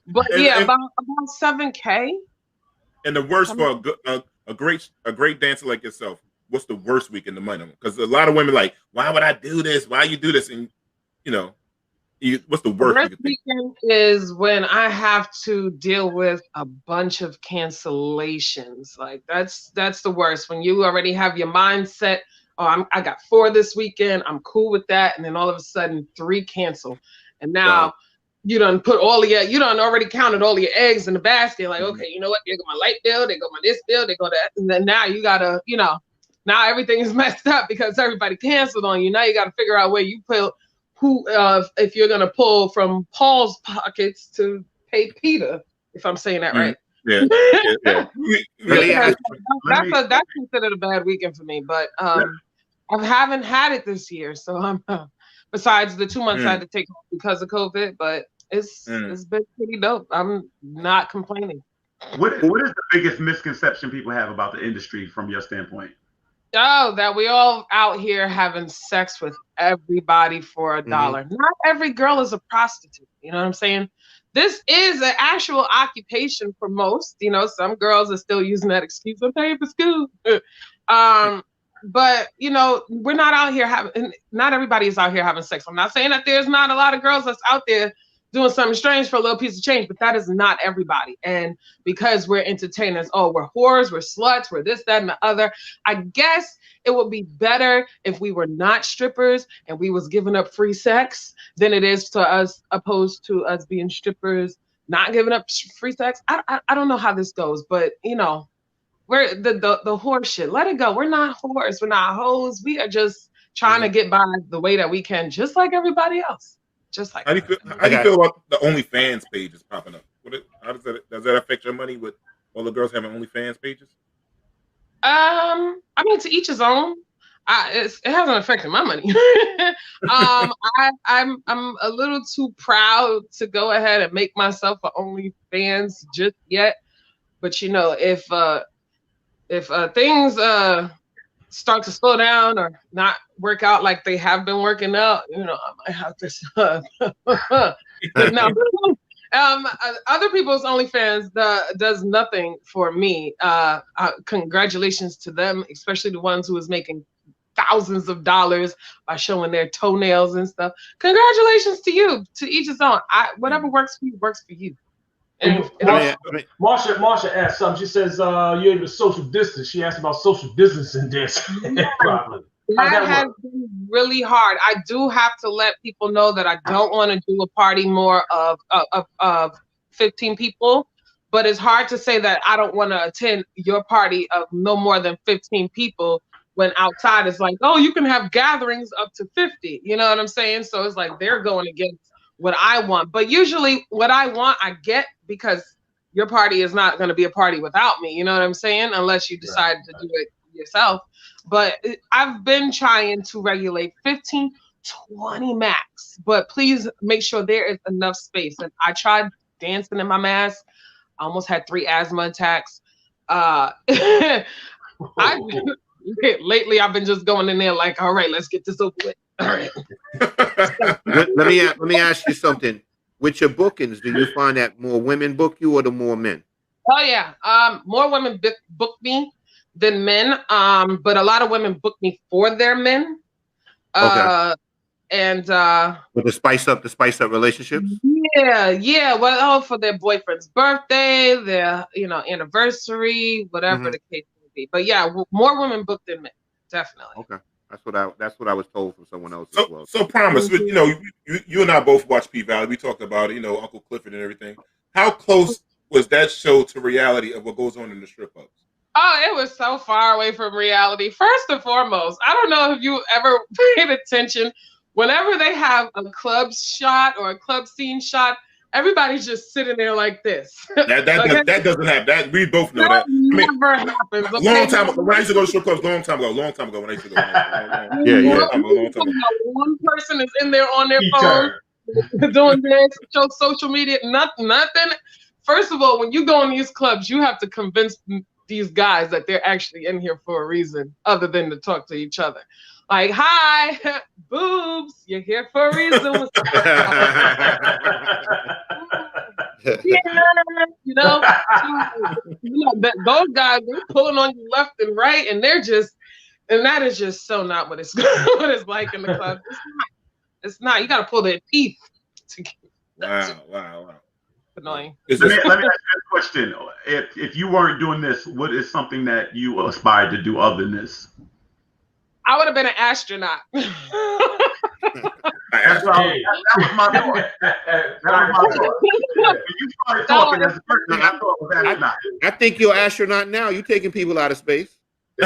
but about 7K. And the worst for a great dancer like yourself, what's the worst weekend to money? Because a lot of women like, why would I do this? Why you do this? And you know, what's the worst? The weekend is when I have to deal with a bunch of cancellations. Like that's the worst. When you already have your mindset, I got 4 this weekend, I'm cool with that, and then all of a sudden 3 cancel, and now you done already counted all your eggs in the basket. Like, okay, you know what? There go my light bill, there go my this bill, there go that, and then now you gotta, now everything is messed up because everybody canceled on you. Now you gotta figure out where you put. If you're gonna pull from Paul's pockets to pay Peter, if I'm saying that right. That's considered a bad weekend for me, but I haven't had it this year, so I'm besides the 2 months I had to take off because of COVID, but it's been pretty dope. I'm not complaining. What is the biggest misconception people have about the industry from your standpoint? Oh, that we all out here having sex with everybody for $1. Not every girl is a prostitute. You know what I'm saying? This is an actual occupation for most. Some girls are still using that excuse. I'm paying for school. But we're not out here not everybody is out here having sex. I'm not saying that there's not a lot of girls that's out there doing something strange for a little piece of change, but that is not everybody. And because we're entertainers, we're whores, we're sluts, we're this, that, and the other. I guess it would be better if we were not strippers and we was giving up free sex than it is to us, opposed to us being strippers, not giving up free sex. I don't know how this goes, but we're the whore shit. Let it go. We're not whores. We're not hoes. We are just trying to get by the way that we can, just like everybody else. Just like how do you feel about the OnlyFans pages popping up? Does that affect your money with all the girls having OnlyFans pages? I mean, to each his own. It hasn't affected my money. I'm a little too proud to go ahead and make myself an OnlyFans just yet. But if things start to slow down or not work out like they have been working out, I might have to. But no, Other people's OnlyFans does nothing for me. Congratulations to them, especially the ones who is making thousands of dollars by showing their toenails and stuff. Congratulations to you. To each his own. Whatever works for you works for you. And Marsha asked something. She says, "You're able to social distance." She asked about social distancing this. Probably. That has been really hard. I do have to let people know that I don't want to do a party more of 15 people, but it's hard to say that I don't want to attend your party of no more than 15 people when outside it's like, oh, you can have gatherings up to 50. You know what I'm saying? So it's like they're going against what I want. But usually what I want, I get, because your party is not going to be a party without me. You know what I'm saying? Unless you decide to do it yourself. But I've been trying to regulate 15, 20 max. But please make sure there is enough space. And I tried dancing in my mask. I almost had 3 asthma attacks. Lately, I've been just going in there like, all right, let's get this over with. All right. Let me ask you something. With your bookings, do you find that more women book you or the more men? Oh yeah, more women book me than men. But a lot of women book me for their men. Okay. And with the spice up relationships. Yeah. Well, for their boyfriend's birthday, their anniversary, whatever the case may be. But yeah, more women book than men, definitely. Okay. That's what I was told from someone else as well. So Promise, you and I both watched P-Valley. We talked about Uncle Clifford and everything. How close was that show to reality of what goes on in the strip clubs? Oh, it was so far away from reality. First and foremost, I don't know if you ever paid attention. Whenever they have a club shot or a club scene shot, everybody's just sitting there like this. That doesn't happen. That we both know that. Never happens. Long time ago, when I used to go to strip clubs, long time ago when I used to go. Long time ago. One person is in there on their phone doing their social media. Nothing. First of all, when you go in these clubs, you have to convince these guys that they're actually in here for a reason other than to talk to each other. Like, hi, boobs, you're here for a reason. Those guys, they're pulling on you left and right, and that is just so not what it's like in the club. It's not. You got to pull their teeth to get. Wow. Annoying. Let me ask you a question. If you weren't doing this, what is something that you aspired to do other than this? I would have been an astronaut. That was my thought. When you started talking, that's the first thing I thought was astronaut. I think you're an astronaut now. You're taking people out of space. I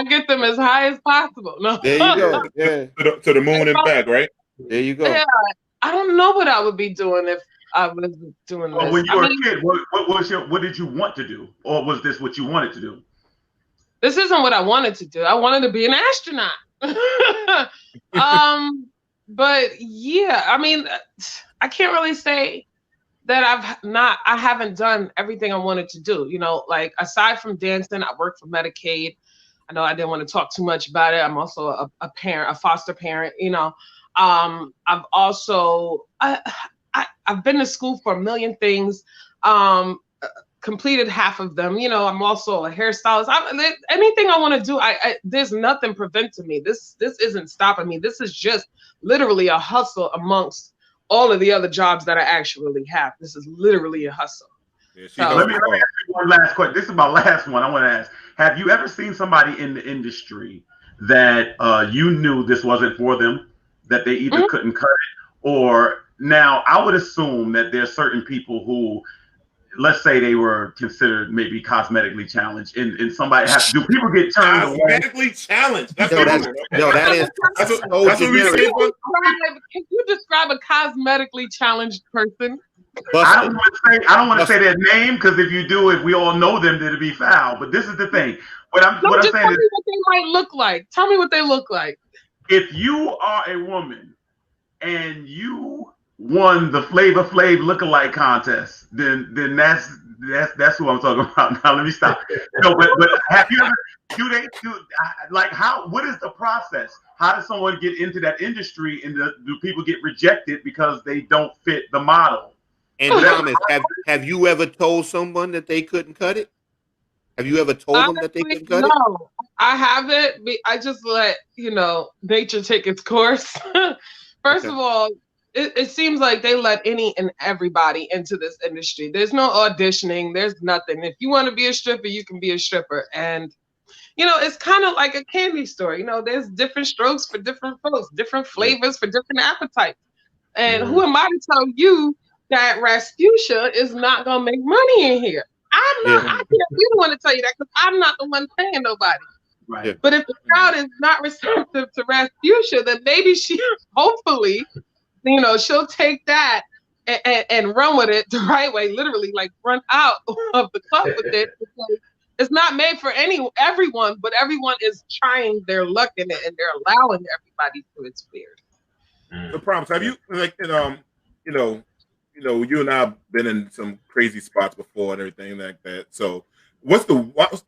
get them as high as possible. No. There you go. Yeah. To the moon and back, right? There you go. Yeah. I don't know what I would be doing if I was doing this. When you were a kid, what did you want to do? Or was this what you wanted to do? This isn't what I wanted to do. I wanted to be an astronaut. But yeah, I mean, I can't really say that I haven't done everything I wanted to do. Like aside from dancing, I work for Medicaid. I know I didn't want to talk too much about it. I'm also a parent, a foster parent, I've also, I've been to school for a million things, completed half of them. I'm also a hairstylist. Anything I want to do, there's nothing preventing me. This isn't stopping me. This is just literally a hustle amongst all of the other jobs that I actually have. This is literally a hustle. Yeah, let me ask you one last question. This is my last one. I want to ask, have you ever seen somebody in the industry that you knew this wasn't for them, that they either couldn't cut it, or now I would assume that there's certain people who, let's say they were considered maybe cosmetically challenged, and somebody has to do. People get turned away. Cosmetically challenged. That's what we say. Can you describe a cosmetically challenged person? I don't want to say their name, because if you do, if we all know them, it'll be foul. But this is the thing. What I'm saying is, tell me what they might look like. Tell me what they look like. If you are a woman and you won the Flavor Flav lookalike contest, then that's who I'm talking about. Now let me stop. No, but have you ever like how? What is the process? How does someone get into that industry, and do people get rejected because they don't fit the model? And Thomas, have you ever told someone that they couldn't cut it? Have you ever told them that they couldn't cut it? No, I haven't. I just let nature take its course. First of all, it seems like they let any and everybody into this industry. There's no auditioning. There's nothing. If you want to be a stripper, you can be a stripper. And, it's kind of like a candy store. There's different strokes for different folks, different flavors for different appetites. And who am I to tell you that Rasputia is not going to make money in here? I'm not. I can't even want to tell you that because I'm not the one paying nobody. Right. But if the crowd is not receptive to Rasputia, then maybe hopefully, she'll take that and run with it the right way. Literally, like run out of the club with it. It's not made for everyone, but everyone is trying their luck in it, and they're allowing everybody to. It's weird. The problems. Have you you and I have been in some crazy spots before and everything like that. So,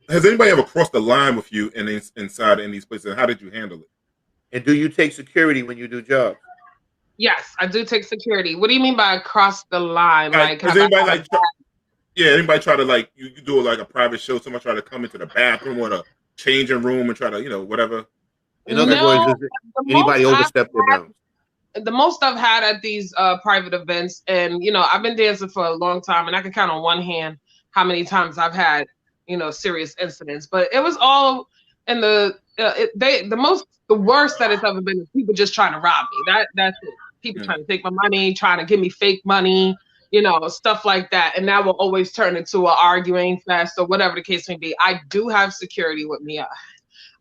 has anybody ever crossed the line with you inside in these places? And how did you handle it? And do you take security when you do jobs? Yes, I do take security. What do you mean by across the line? Like, does anybody anybody try to you do like a private show? Somebody try to come into the bathroom or the changing room and try to whatever. In other words, anybody overstep their bounds? The most I've had at these private events, and I've been dancing for a long time, and I can count on one hand how many times I've had serious incidents. But it was all in the worst that it's ever been is people just trying to rob me. That's it. People trying to take my money, trying to give me fake money, stuff like that, and that will always turn into an arguing fest or whatever the case may be. I do have security with me.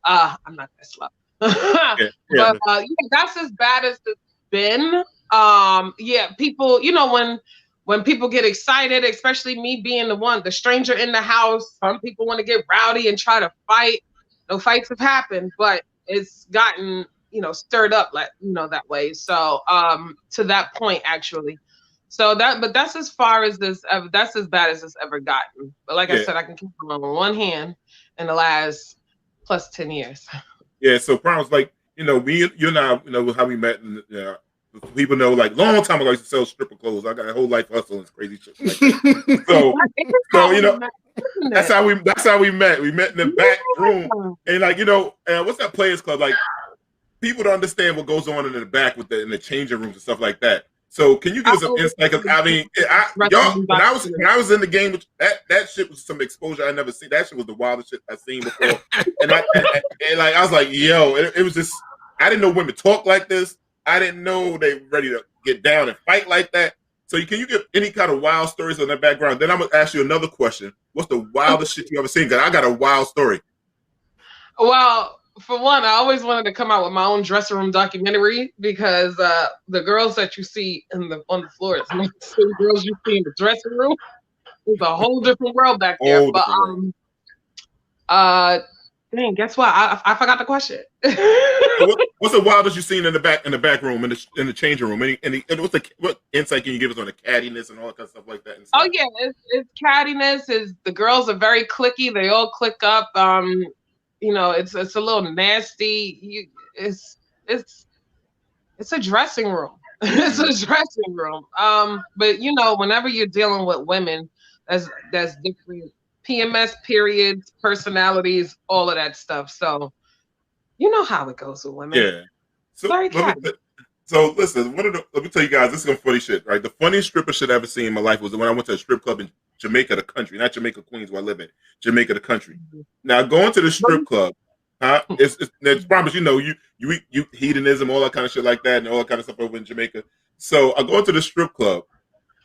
I'm not that slow. But that's as bad as it's been. People, when people get excited, especially me being the stranger in the house, some people want to get rowdy and try to fight. No fights have happened, but it's gotten stirred up that way. So to that point actually. So that's as far as that's as bad as it's ever gotten. But like I said, I can count on one hand in the last plus 10 years. Yeah, so problems like you and I, how we met, and people know long time ago I used to sell stripper clothes. I got a whole life hustling, crazy shit like that. so that's how we met. We met in the back room, and what's that Players Club? Like people don't understand what goes on in the back in the changing rooms and stuff like that. So can you give us some insight? Because I mean, when I was in the game, that shit was some exposure I never seen. That shit was the wildest shit I've seen before. and I was like, yo, it was just I didn't know women talk like this. I didn't know they were ready to get down and fight like that. So can you give any kind of wild stories on that background? Then I'm gonna ask you another question. What's the wildest shit you ever seen? Because I got a wild story. Well, for one, I always wanted to come out with my own dressing room documentary because the girls that you see on the floor is not the same girls you see in the dressing room. It's a whole different world back there. Dang, guess what? I forgot the question. What's the wildest you've seen in the back room in the changing room? What insight can you give us on the cattiness and all that kind of stuff like that? Oh yeah, it's cattiness. The girls are very cliquey. They all click up. It's a little nasty. It's a dressing room. It's a dressing room. But whenever you're dealing with women, that's different PMS periods, personalities, all of that stuff. So you know how it goes with women. Yeah. So listen, let me tell you guys, this is some funny shit, right? The funniest stripper shit I ever seen in my life was when I went to a strip club in Jamaica, the country, not Jamaica, Queens, where I live in. Jamaica, the country. Now going to the strip club, it's promise, you hedonism, all that kind of shit like that, and all that kind of stuff over in Jamaica. So I go into the strip club,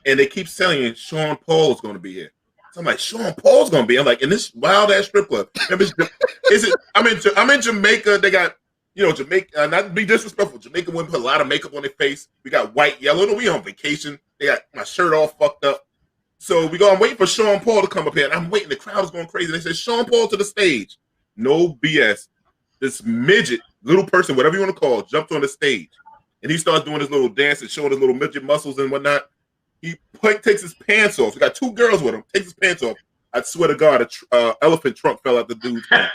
and they keep selling Sean Paul is going to be here. So I'm like, Sean Paul's going to be. I'm like, in this wild ass strip club. I'm in Jamaica. They got. Jamaica, not to be disrespectful, Jamaican women put a lot of makeup on their face. We got white, yellow. We on vacation. They got my shirt all fucked up. So I'm waiting for Sean Paul to come up here. And I'm waiting. The crowd is going crazy. They said, Sean Paul to the stage. No BS. This midget, little person, whatever you want to call it, jumped on the stage. and he starts doing his little dance and showing his little midget muscles and whatnot. He takes his pants off. He got 2 girls with him. Takes his pants off. I swear to God, a elephant trunk fell out the dude's pants.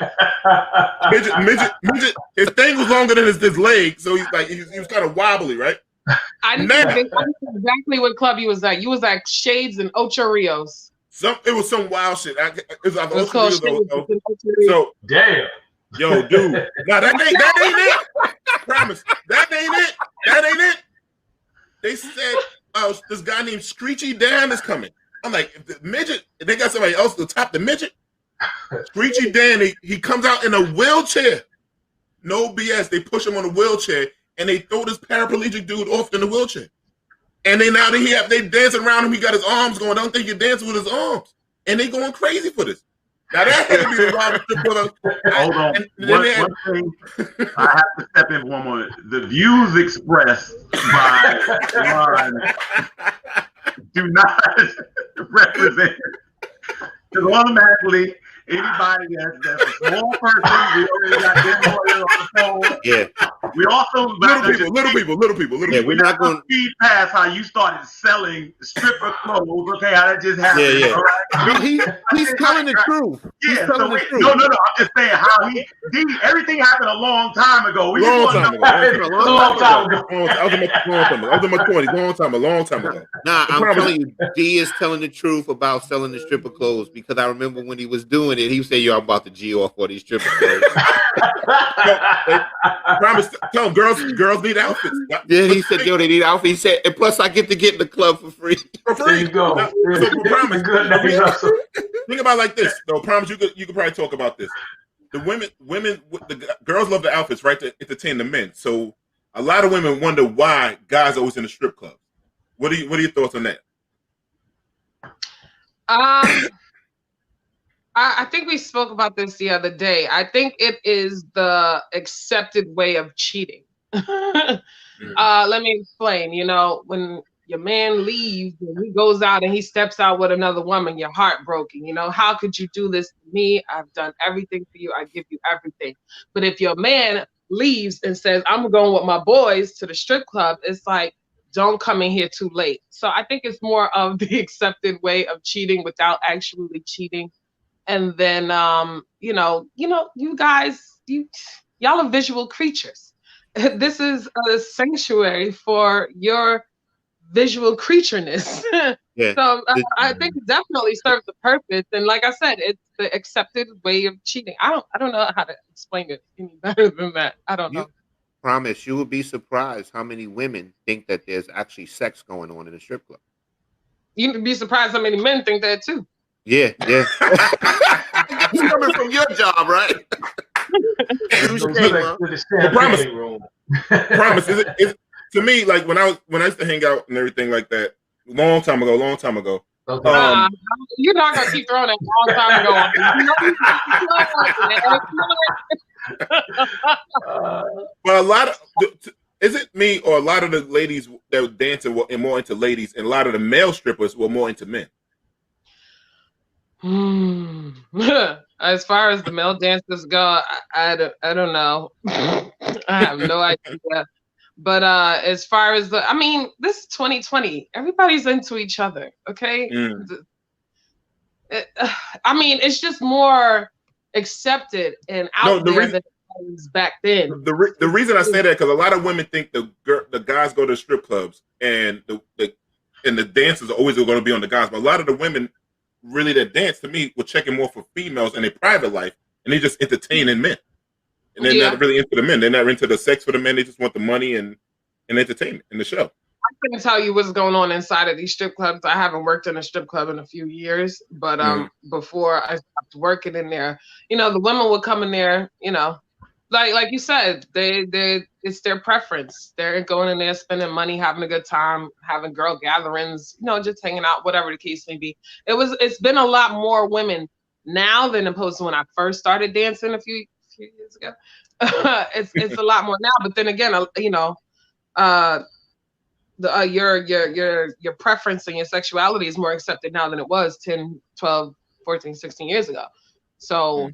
midget. His thing was longer than his leg, so he's like he was kind of wobbly, right? I didn't know exactly what club you was at. You was at Shades and Ocho Rios. It was some wild shit. It was called Shades. So damn. Yo, dude. Now that ain't it. I promise. That ain't it. They said this guy named Screechy Dan is coming. I'm like, if the midget, if they got somebody else to top the midget, Screechy Dan, he comes out in a wheelchair. No BS. They push him on a wheelchair and they throw this paraplegic dude off in the wheelchair. And they dancing around him. He got his arms going. I don't think you're dancing with his arms. And they going crazy for this. Now that had to be the wildest trip for us. Hold on. One thing I have to step in one more. The views expressed by Ron do not represent, because automatically anybody that's a small person, we already got them on the phone. Yeah. We also little people. Yeah, we're not going to speed past how you started selling stripper clothes. Okay, how that just happened. Yeah. All right? He's telling the truth. Yeah, no. I'm just saying how everything happened a long time ago. A long time ago. I was in my 20s. A long time ago. Nah, I'm telling you, D is telling the truth about selling the stripper clothes, because I remember when he was doing it, he said, "Yo, I'm about to G off all these stripper clothes." Promise. Tell them girls need outfits. Yeah, he said, "Yo, they need outfits." He said, and plus, I get to get in the club for free. There you go. Promise. Think about it like this, though. Promise, you could probably talk about this. The girls love the outfits, right, to entertain the men. So a lot of women wonder why guys are always in the strip club. What are your thoughts on that? I think we spoke about this the other day. I think it is the accepted way of cheating. Let me explain. You know, when your man leaves and he goes out and he steps out with another woman, you're heartbroken. You know, how could you do this to me? I've done everything for you. I give you everything. But if your man leaves and says, I'm going with my boys to the strip club, it's like, don't come in here too late. So I think it's more of the accepted way of cheating without actually cheating. And then, you guys, y'all are visual creatures. This is a sanctuary for your visual creatureness. Yeah. So I think it definitely serves the purpose. And like I said, it's the accepted way of cheating. I don't know how to explain it any better than that. I don't know. Promise, you would be surprised how many women think that there's actually sex going on in a strip club. You'd be surprised how many men think that too. Yeah. It's coming from your job, right? Promise. Is to me, like when I used to hang out and everything like that, long time ago. You're not gonna keep throwing that long time ago. But a lot of is it me or a lot of the ladies that were dancing were more into ladies, and a lot of the male strippers were more into men? As far as the male dancers go, I don't know. I have no idea. But as far as this is 2020. Everybody's into each other, okay? It's just more accepted and out there than it was back then. The reason I say that, because a lot of women think the guys go to strip clubs and the dancers are always going to be on the guys, but a lot of the women really that dance, to me, were checking more for females in their private life, and they just entertaining men. And they're not really into the men. They're not into the sex for the men. They just want the money and entertainment in the show. I couldn't tell you what's going on inside of these strip clubs. I haven't worked in a strip club in a few years, but before I stopped working in there, the women would come in there, like you said, they it's their preference. They're going in there, spending money, having a good time, having girl gatherings, just hanging out, whatever the case may be. It's been a lot more women now than opposed to when I first started dancing a few years ago. It's a lot more now, but then again, your preference and your sexuality is more accepted now than it was 10, 12, 14, 16 years ago. So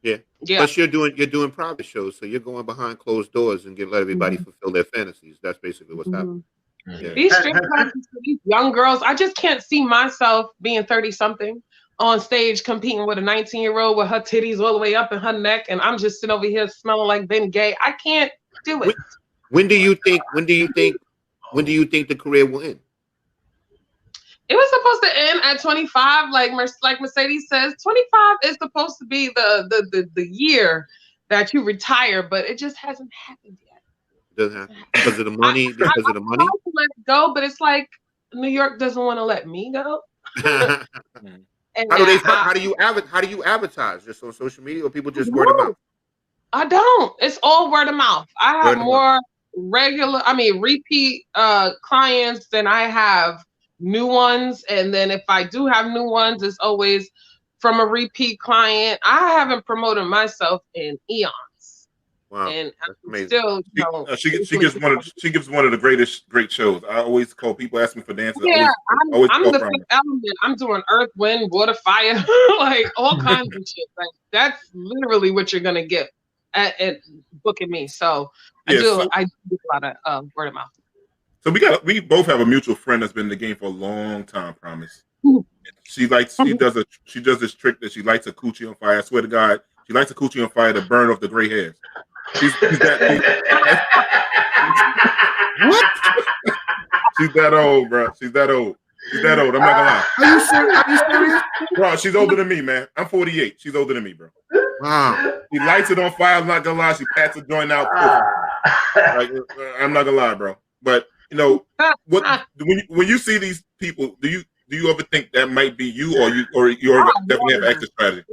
yeah, Yeah. Plus, you're doing private shows, so you're going behind closed doors and let everybody fulfill their fantasies. That's basically what's happening. Yeah. These strip clubs, these young girls, I just can't see myself being 30-something on stage competing with a 19-year-old with her titties all the way up in her neck, and I'm just sitting over here smelling like Ben Gay. I can't do it. When do you think the career will end? It was supposed to end at 25, like Mercedes says. 25 is supposed to be the year that you retire, but it just hasn't happened yet. It doesn't happen because of the money. I want to let it go, but it's like New York doesn't want to let me go. How do you advertise? Just on social media, or people just word of mouth? I don't. It's all word of mouth. I have more repeat clients than I have new ones, and then if I do have new ones, it's always from a repeat client. I haven't promoted myself in eons. Wow, and I'm still, she gives one of the great shows. I always call people asking for dances. Yeah, I'm the fifth element. I'm doing earth, wind, water, fire, like all kinds of shit. Like that's literally what you're gonna get at booking me. So I do a lot of word of mouth. So we both have a mutual friend that's been in the game for a long time. Promise. She does this trick that she lights a coochie on fire. I swear to God, she lights a coochie on fire to burn off the gray hairs. She's that what? She's that old, bro. She's that old. I'm not gonna lie. Are you serious? Bro, she's older than me, man. I'm 48. She's older than me, bro. Wow. She lights it on fire. I'm not gonna lie. She pats the joint out. Like, I'm not gonna lie, bro. But you know what? When you see these people, do you ever think that might be you, or you definitely have an exit strategy?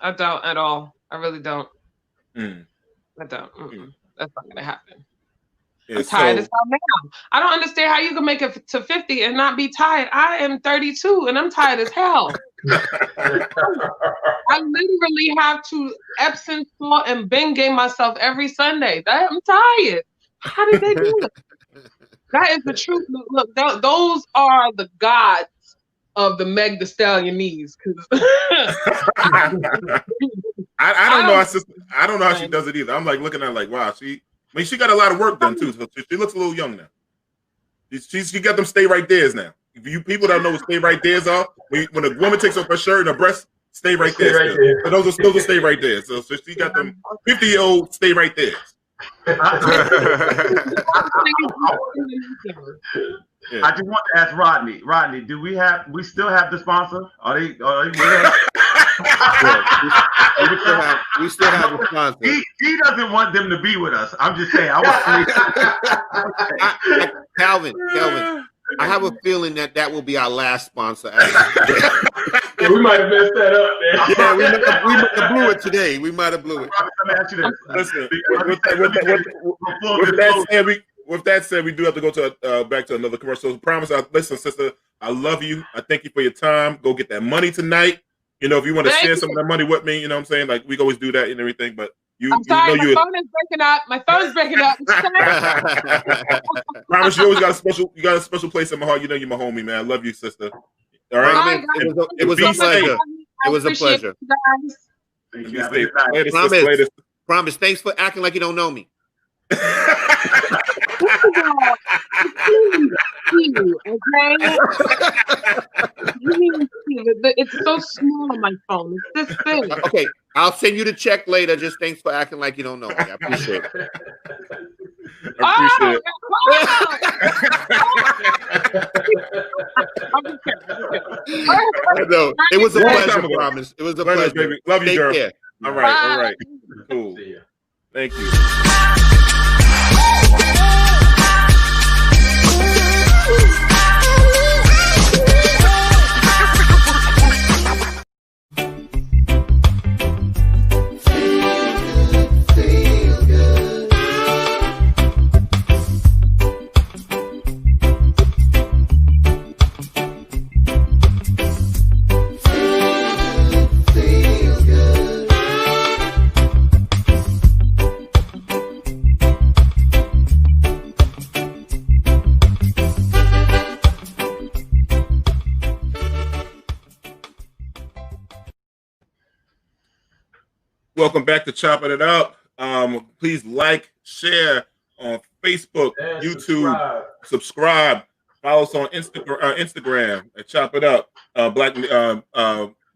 I don't at all. I really don't. I don't. That's not gonna happen. Yeah, I'm tired as hell now. I don't understand how you can make it to 50 and not be tired. I am 32 and I'm tired as hell. I literally have to Epsom salt and Bengay myself every Sunday. I'm tired. How did they do it? That is the truth. Look, those are the gods of the Meg Thee Stallion knees. I don't know. I don't know how she does it either. I'm like looking at her like, wow, she got a lot of work done too. So she looks a little young now. She got them stay right there's now. If you people don't know what stay right there's are, when a woman takes off her shirt and her breasts, stay right there. Right there. So those are stay right there. So she got them 50-year-old stay right there. I just want to ask Rodney. Rodney, do we still have the sponsor? Are they with us? We still have the sponsor. He doesn't want them to be with us. I'm just saying. Calvin, I have a feeling that will be our last sponsor. Yeah, we might have messed that up, man. Yeah, we might have blew it today. We might have blew it. Listen, with that said, we do have to go to back to another commercial. So listen, sister, I love you. I thank you for your time. Go get that money tonight. You know, if you want to share some of that money with me, you know what I'm saying? Like, we always do that and everything, but I'm sorry, my phone is breaking up. My phone's breaking up. Promise you always got a special place in my heart. You know you're my homie, man. I love you, sister. All right. It was a pleasure. It was a pleasure. Promise. Thanks for acting like you don't know me. It's so small on my phone. It's this big. Okay, I'll send you the check later. Just thanks for acting like you don't know me. I appreciate it. No, it was a pleasure, Promise. It was a pleasure. Baby. Love you, Take girl. Care. All right. Cool. Thank you. Welcome back to Chopping It Up. Please like, share on Facebook, and YouTube, subscribe. Follow us on Instagram at Chop It Up, Black and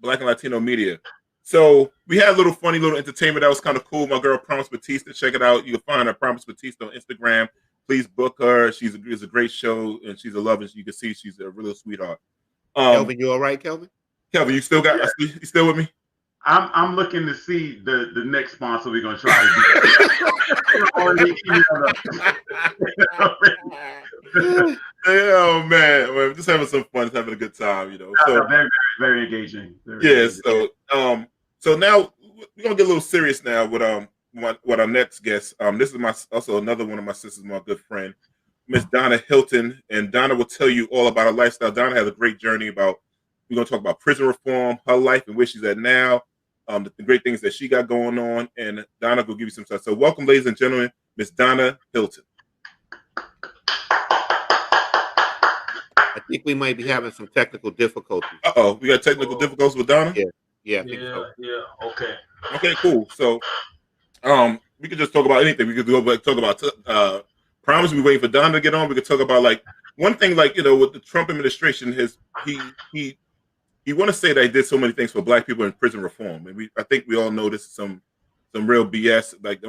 Latino Media. So we had a little funny little entertainment that was kind of cool. My girl Promise Batista, check it out. You can find her Promise Batista on Instagram. Please book her. It's a great show and she's a love. And you can see she's a real sweetheart. Kelvin, you all right, Kelvin? Kelvin, you still with me? I'm looking to see the next sponsor we're gonna try. Oh man, we're just having some fun, just having a good time, you know. So very, very engaging. So now we're gonna get a little serious now with what our next guest. This is also another one of my sisters, my good friend, Miss Donna Hilton, and Donna will tell you all about her lifestyle. Donna has a great journey we're gonna talk about prison reform, her life, and where she's at now. The great things that she got going on, and Donna will give you some stuff. So welcome, ladies and gentlemen, Miss Donna Hilton. I think we might be having some technical difficulties. We got technical difficulties with Donna? Yeah. Okay. Okay, cool. So we could just talk about anything. We could go back talk about Promise. We waiting for Donna to get on. We could talk about like one thing, like, you know, with the Trump administration, he want to say that he did so many things for Black people in prison reform, and I think we all noticed some real BS. Like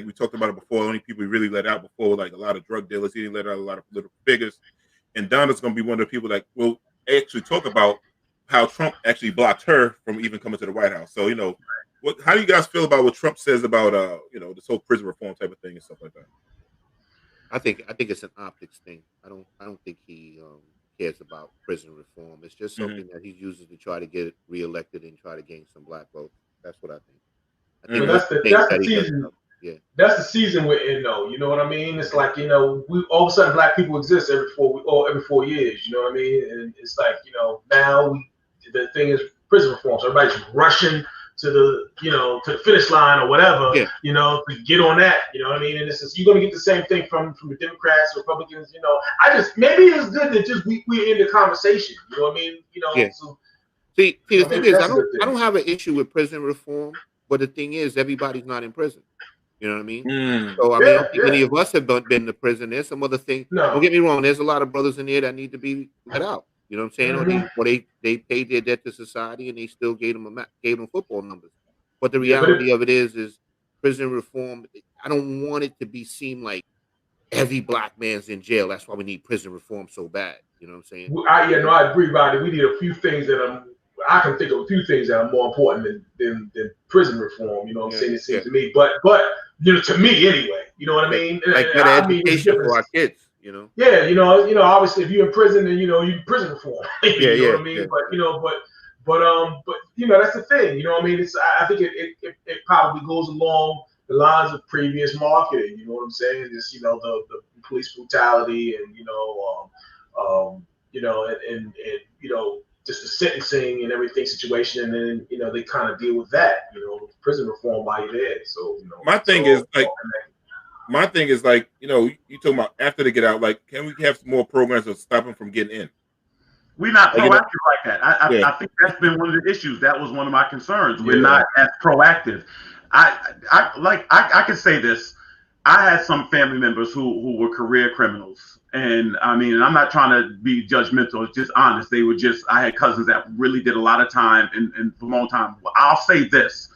we talked about it before. The only people he really let out before were like a lot of drug dealers. He didn't let out a lot of political figures. And Donna's going to be one of the people that will actually talk about how Trump actually blocked her from even coming to the White House. So, you know, how do you guys feel about what Trump says about you know, this whole prison reform type of thing and stuff like that? I think it's an optics thing. I don't think he cares about prison reform. It's just something that he uses to try to get reelected and try to gain some Black votes. That's what I think. That's the season. Yeah. That's the season we're in, though. You know what I mean? It's like, you know, we all of a sudden Black people exist every 4 years. You know what I mean? And it's like, you know, now the thing is prison reform. So everybody's rushing to the finish line or whatever, you know, to get on that. You know what I mean? And it's just, you're gonna get the same thing from the Democrats, Republicans. You know, maybe it's good that just we're in the conversation. You know what I mean? You know. Yeah. So, see, the thing is, I don't have an issue with prison reform, but the thing is, everybody's not in prison. You know what I mean? So I mean, I don't think any of us have been to prison. There's some other things. No. Don't get me wrong. There's a lot of brothers in there that need to be let out. You know what I'm saying? Or they paid their debt to society and they still gave them football numbers. But the reality of it is prison reform. I don't want it to seem like every Black man's in jail. That's why we need prison reform so bad. You know what I'm saying? I agree, Rodney. We need a few things I can think of a few things that are more important than prison reform. You know what I'm saying? It seems to me, but you know, to me anyway. You know what I mean? Like better education for our kids. You know? Yeah, you know, obviously if you're in prison, then you know you prison reform. You know what I mean? But you know, but you know, that's the thing. You know what I mean? I think it probably goes along the lines of previous marketing. You know what I'm saying? Just, you know, the police brutality and you know and you know, just the sentencing and everything situation, and then you know they kind of deal with that. You know, prison reform while you're there. So you know, my thing is like, you know, you talking about after they get out, like, can we have some more programs to stop them from getting in? We're not proactive like that. I think that's been one of the issues. That was one of my concerns. We're not as proactive. I can say this. I had some family members who were career criminals. And I mean, I'm not trying to be judgmental. It's just honest. I had cousins that really did a lot of time and for a long time. I'll say this.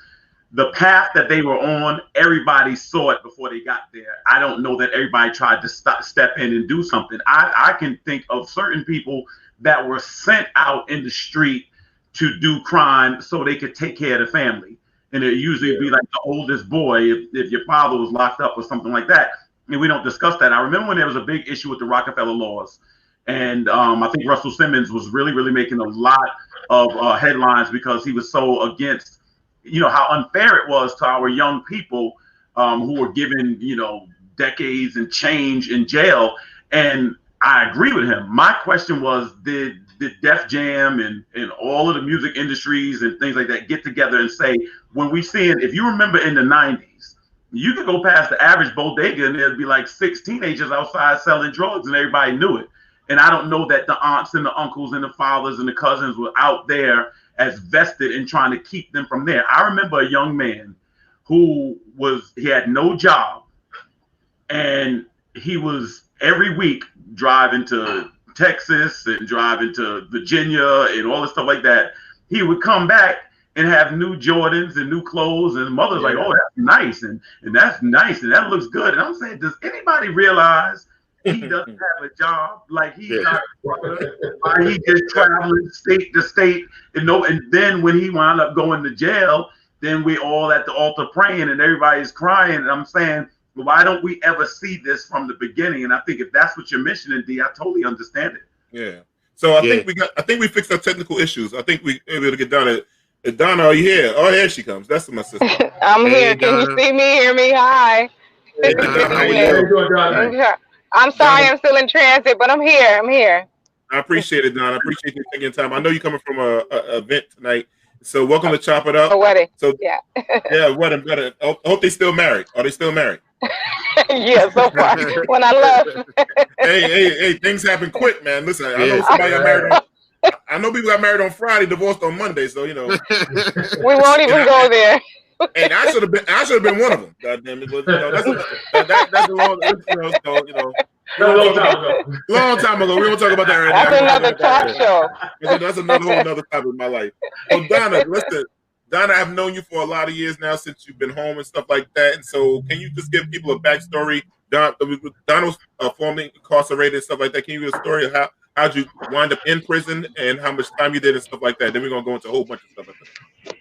The path that they were on, everybody saw it before they got there. I don't know that everybody tried to step in and do something. I can think of certain people that were sent out in the street to do crime so they could take care of the family. And it usually be like the oldest boy if your father was locked up or something like that. And we don't discuss that. I remember when there was a big issue with the Rockefeller laws. And I think Russell Simmons was really, really making a lot of headlines because he was so against, you know, how unfair it was to our young people who were given, you know, decades and change in jail. And I agree with him. My question was, did Def Jam and all of the music industries and things like that get together and say, when we see it, if you remember in the 90s, you could go past the average bodega and there'd be like 6 teenagers outside selling drugs and everybody knew it. And I don't know that the aunts and the uncles and the fathers and the cousins were out there as vested in trying to keep them from there. I remember a young man he had no job, and he was every week driving to Texas and driving to Virginia and all this stuff like that. He would come back and have new Jordans and new clothes, and mother's like, "Oh, that's nice, and that's nice, and that looks good." And I'm saying, does anybody realize he doesn't have a job? Like he's not, he just traveling state to state, and then when he wound up going to jail, then we all at the altar praying, and everybody's crying, and I'm saying, why don't we ever see this from the beginning? And I think if that's what you're mentioning, D, I totally understand it. Yeah. So I think we fixed our technical issues. I think we able to get down to Donna. Are you here? Oh, here she comes. That's my sister. I'm here. Can you see me? Hear me? Hi. Hey, Donna, how are you? I'm sorry, I'm still in transit, but I'm here. I'm here. I appreciate it, Donna. I appreciate you taking time. I know you're coming from a event tonight, so welcome to Chop It Up. A wedding. So yeah, wedding. I hope they still married. Are they still married? Yeah, so far. When I left. hey, things happen quick, man. Listen, I know somebody got married. I know people got married on Friday, divorced on Monday. So we won't even go there. And I should have been one of them. God damn it! That's a long, long time ago. We won't talk about that right now. That's another talk show. That's another whole other topic in my life. So Donna, listen. Donna, I've known you for a lot of years now since you've been home and stuff like that. And so, can you just give people a backstory? Donna was formerly incarcerated and stuff like that. Can you give a story of how'd you wind up in prison and how much time you did and stuff like that? Then we're gonna go into a whole bunch of stuff like that.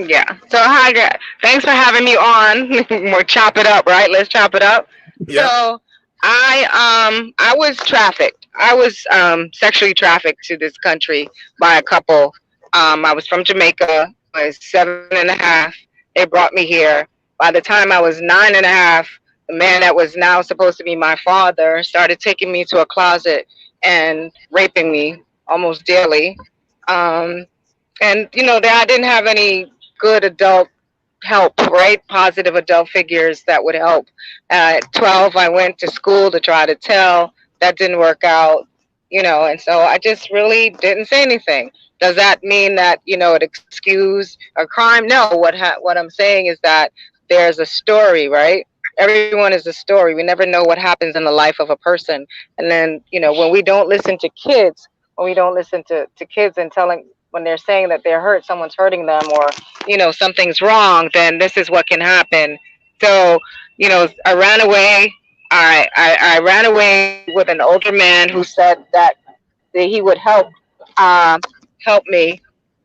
Yeah. So hi, thanks for having me on. We'll chop it up, right? Let's chop it up. Yeah. So I was trafficked. I was sexually trafficked to this country by a couple. I was from Jamaica. I was 7.5. They brought me here. By the time I was 9.5, the man that was now supposed to be my father started taking me to a closet and raping me almost daily. And I didn't have any good adult help, right? Positive adult figures that would help. At 12, I went to school to try to tell. That didn't work out, and so I just really didn't say anything. Does that mean that, it excused a crime? No, what I'm saying is that there's a story, right? Everyone is a story. We never know what happens in the life of a person. And then, when we don't listen to kids, and telling, when they're saying that they're hurt, someone's hurting them, or, something's wrong, then this is what can happen. So, I ran away. I ran away with an older man who said that he would help me,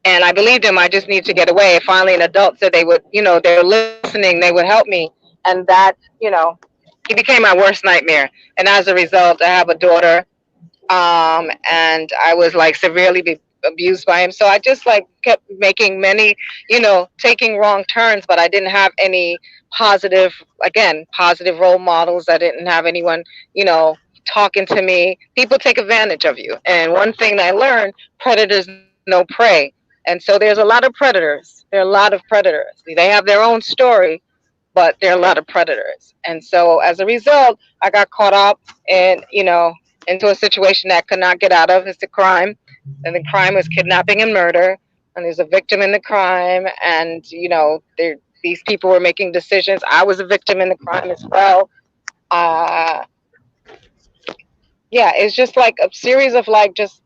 and I believed him. I just need to get away. Finally, an adult said they would, they're listening, they would help me, and that, he became my worst nightmare. And as a result, I have a daughter, and I was severely abused by him. So I just kept making many, taking wrong turns, but I didn't have any positive role models. I didn't have anyone, talking to me. People take advantage of you. And one thing I learned, predators know prey. And so there's a lot of predators. There are a lot of predators. They have their own story, but there are a lot of predators. And so as a result, I got caught up in, into a situation that I could not get out of. It's a crime. And the crime was kidnapping and murder. And there's a victim in the crime. And, these people were making decisions. I was a victim in the crime as well. It's just a series of just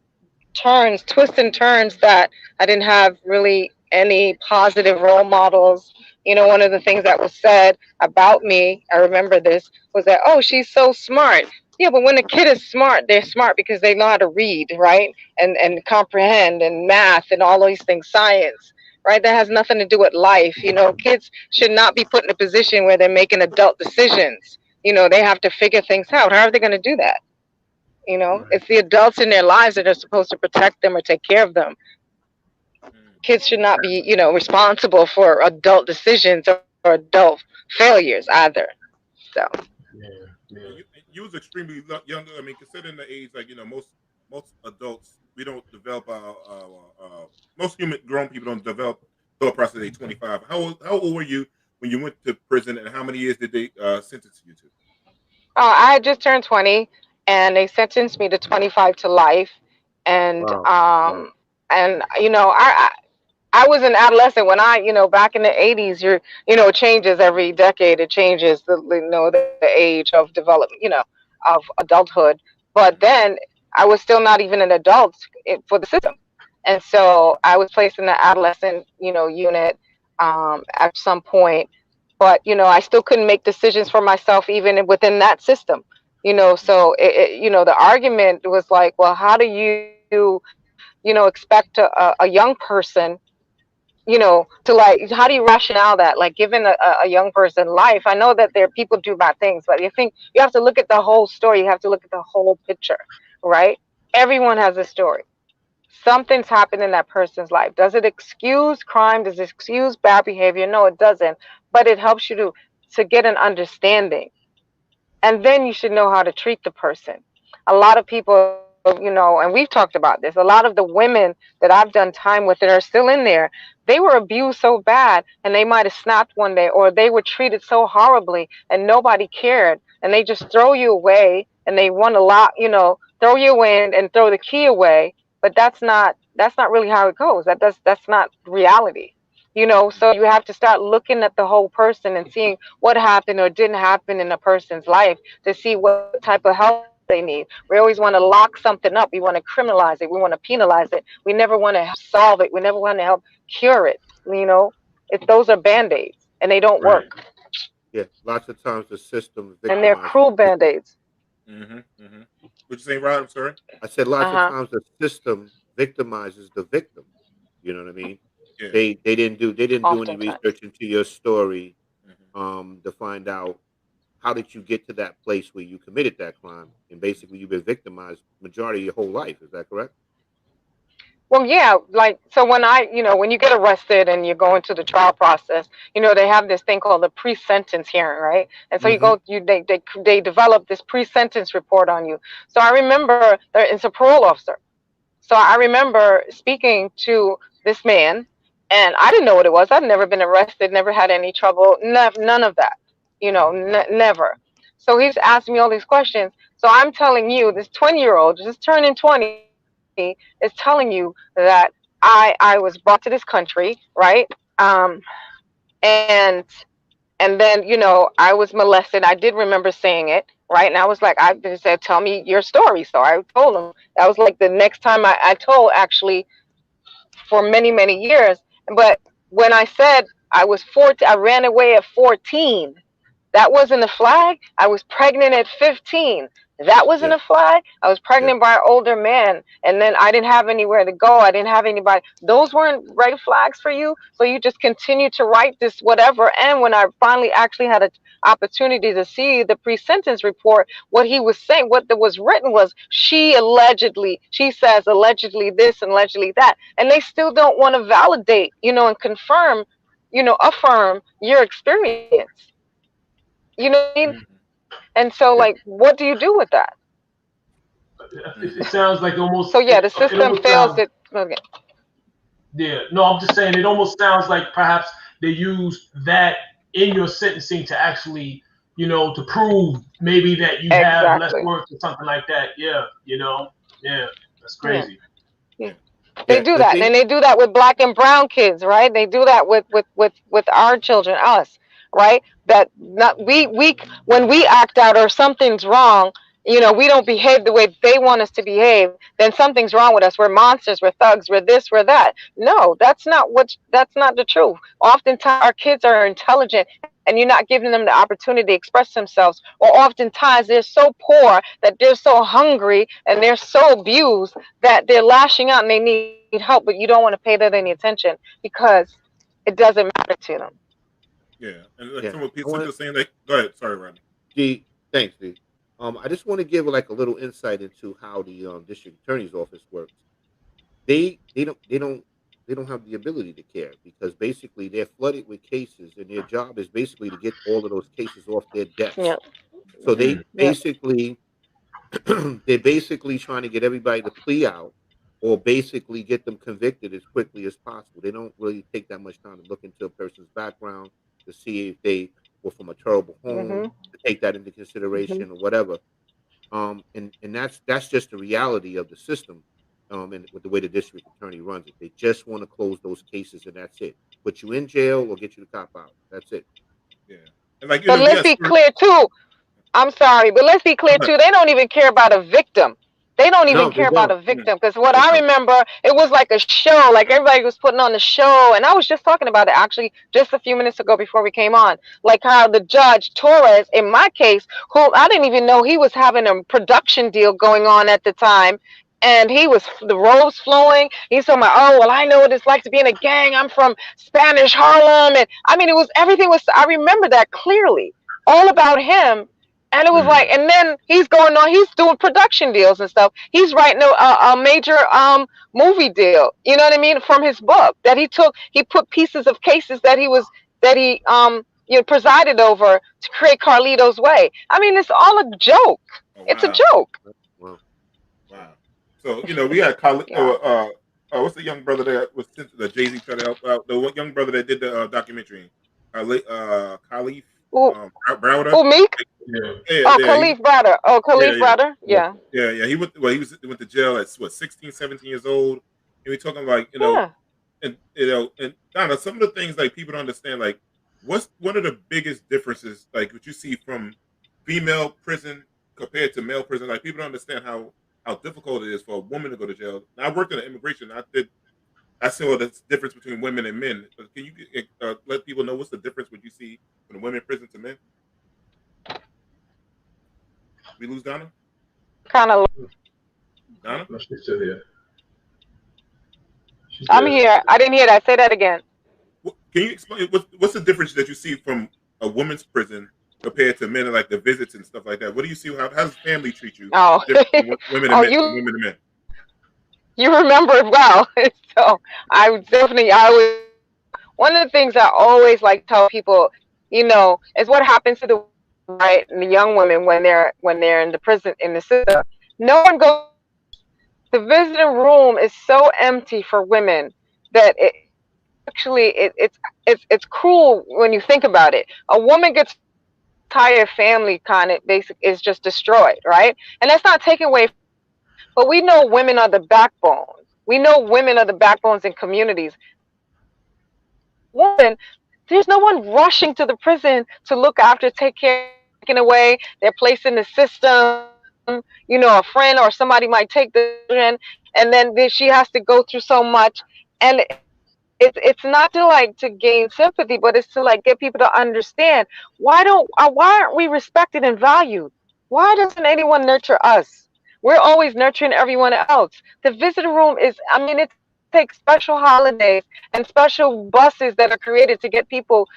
twists and turns that I didn't have really any positive role models. One of the things that was said about me, I remember this, was that, oh, she's so smart. Yeah, but when a kid is smart, they're smart because they know how to read, right? And comprehend, and math, and all these things, science, right? That has nothing to do with life. Kids should not be put in a position where they're making adult decisions. They have to figure things out. How are they going to do that? It's the adults in their lives that are supposed to protect them or take care of them. Kids should not be, responsible for adult decisions or adult failures either. So. You was extremely younger. I mean, considering the age, most adults, we don't develop most grown people don't develop thought process at age 25. How old were you when you went to prison, and how many years did they sentence you to? I had just turned 20. And they sentenced me to 25 to life. And, wow. I was an adolescent when back in the 80s, it changes every decade. It changes the age of development, of adulthood. But then I was still not even an adult for the system. And so I was placed in the adolescent, unit at some point. But, I still couldn't make decisions for myself even within that system. So the argument was like, well, how do you expect a young person to like, how do you rationale that, like, giving a young person life? I know that there people do bad things, but you have to look at the whole story. You have to look at the whole picture, right? Everyone has a story. Something's happened in that person's life. Does it excuse crime? Does it excuse bad behavior? No, it doesn't. But it helps you to get an understanding, and then you should know how to treat the person. A lot of people, and we've talked about this, a lot of the women that I've done time with that are still in there, they were abused so bad and they might have snapped one day, or they were treated so horribly and nobody cared, and they just throw you away, and they want to throw you in and throw the key away. But that's not really how it goes. That's not reality. So you have to start looking at the whole person and seeing what happened or didn't happen in a person's life to see what type of help they need. We always want to lock something up. We want to criminalize it. We want to penalize it. We never want to solve it. We never want to help cure it. Those are band-aids and they don't Right. work. Yeah, lots of times the system And they're victimizes cruel the victim. band-aids. Would you say, Rod? I'm sorry. I said lots of Uh-huh. times the system victimizes the victim. You know what I mean? Yeah. They didn't do any Oftentimes. research into your story Mhm. to find out how did you get to that place where you committed that crime, and basically you've been victimized majority of your whole life. Is that correct? Well, yeah, like, so when you get arrested and you go into the trial process, they have this thing called the pre-sentence hearing, right? And so Mm-hmm. they develop this pre-sentence report on you. So I remember it's a parole officer. So I remember speaking to this man, and I didn't know what it was. I'd never been arrested, never had any trouble, none of that, never. So he's asking me all these questions. So I'm telling you, this 20-year-old, just turning 20, is telling you that I was brought to this country, right? Um, and and then I was molested. I did remember saying it, right? And I was like, I just said, tell me your story. So I told him. That was like the next time I told, actually, for many, many years. But when I said I was 14, I ran away at 14. That wasn't a flag. I was pregnant at 15. That wasn't Yeah, a flag. I was yeah. pregnant by an older man, and then I didn't have anywhere to go. I didn't have anybody. Those weren't red flags for you. So you just continued to write this whatever. And when I finally actually had an opportunity to see the pre-sentence report, what he was saying, what was written was, she says allegedly this and allegedly that, and they still don't want to validate, and confirm, affirm your experience. You know what I mean? Mhm. And so, Yeah. like, what do you do with that? It Mhm. sounds like So yeah, the it system almost fails sounds it. Okay. yeah. No, I'm just saying it almost sounds like perhaps they use that in your sentencing to actually, to prove maybe that you have less Exactly. work or something like that. Yeah, yeah, that's Yeah. crazy. Yeah. Yeah. They Yeah. do The that, thing. and they do that with black and brown kids, right? They do that with our children, us, right? That not we when we act out or something's wrong, we don't behave the way they want us to behave. Then something's wrong with us. We're monsters. We're thugs. We're this. We're that. No, that's not the truth. Oftentimes, our kids are intelligent, and you're not giving them the opportunity to express themselves. Or oftentimes, they're so poor that they're so hungry and they're so abused that they're lashing out and they need help, but you don't want to pay them any attention because it doesn't matter to them. Yeah. And like Yeah. some of I people want just saying, like, go ahead. Sorry, Rodney. D. Thanks, D. I just want to give like a little insight into how the district attorney's office works. They don't have the ability to care because basically they're flooded with cases, and their job is basically to get all of those cases off their desk. Yep. So they Yep. basically they're basically trying to get everybody to plea out or basically get them convicted as quickly as possible. They don't really take that much time to look into a person's background to see if they were from a terrible home, Mhm. to take that into Mhm. consideration or whatever. And that's just the reality of the system. and with the way the district attorney runs it. They just want to close those cases, and that's it. Put you in jail or get you to cop out. That's it. Yeah. And like, but let's be clear too. I'm sorry, but let's be clear too. They don't even care about a victim. They don't even care about a victim, because what I remember, it was like a show, like everybody was putting on the show, and I was just talking about it actually just a few minutes ago before we came on, like how the judge Torres, in my case, who I didn't even know he was having a production deal going on at the time, and he was the robes flowing. He's talking about, oh well, I know what it's like to be in a gang. I'm from Spanish Harlem, and I mean, it was everything was. I remember that clearly, all about him. And it was like, and then he's going on, he's doing production deals and stuff. He's writing a major movie deal, you know what I mean, from his book that he took. He put pieces of cases that he presided over to create Carlito's Way. I mean, it's all a joke. Oh, wow. It's a joke. Wow. So, we had what's the young brother that was sent to the Jay-Z tried to help out? The young brother that did the documentary, Khalif. Browder. Oh, Meek? Yeah. Khalif Browder. Oh, Khalif Browder. Yeah. Yeah. He went to jail at 16, 17 years old. And we're talking like, and Donna, some of the things like people don't understand, like what's one of the biggest differences, like what you see from female prison compared to male prison? Like people don't understand how difficult it is for a woman to go to jail. Now, I worked in immigration. I saw the difference between women and men. Can you let people know what's the difference what you see from the women prison to men? We lose Donna? Kind of. Donna? No, she's still here. I'm here. I didn't hear that. Say that again. Can you explain what's the difference that you see from a woman's prison compared to men, like the visits and stuff like that? What do you see? How does family treat you? Oh, women and men. You remember it well. So I was one of the things I always like to tell people, is what happens to the the young women when they're in the prison, in the system. No one goes. The visiting room is so empty for women that it's cruel when you think about it. A woman gets entire family kind of basic is just destroyed, right? And that's not taken away. But we know women are the backbone. We know women are the backbones in communities. Women, there's no one rushing to the prison to look after, take care, taken away. They're placed in the system. A friend or somebody might take the children, and then she has to go through so much. And it's not to gain sympathy, but it's to get people to understand why aren't we respected and valued? Why doesn't anyone nurture us? We're always nurturing everyone else. The visitor room it takes special holidays and special buses that are created to get people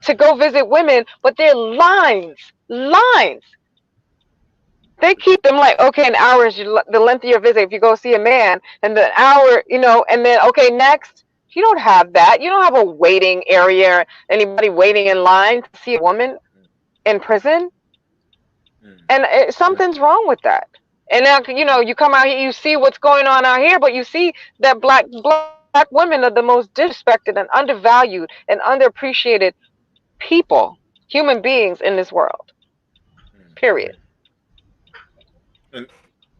to go visit women, but they're lines. They keep them okay, an hour is the length of your visit. If you go see a man, and the hour, and then, okay, next. You don't have that. You don't have a waiting area, anybody waiting in line to see a woman in prison. And something's wrong with that. And now, you come out here, you see what's going on out here, but you see that black women are the most disrespected and undervalued and underappreciated human beings in this world. Period.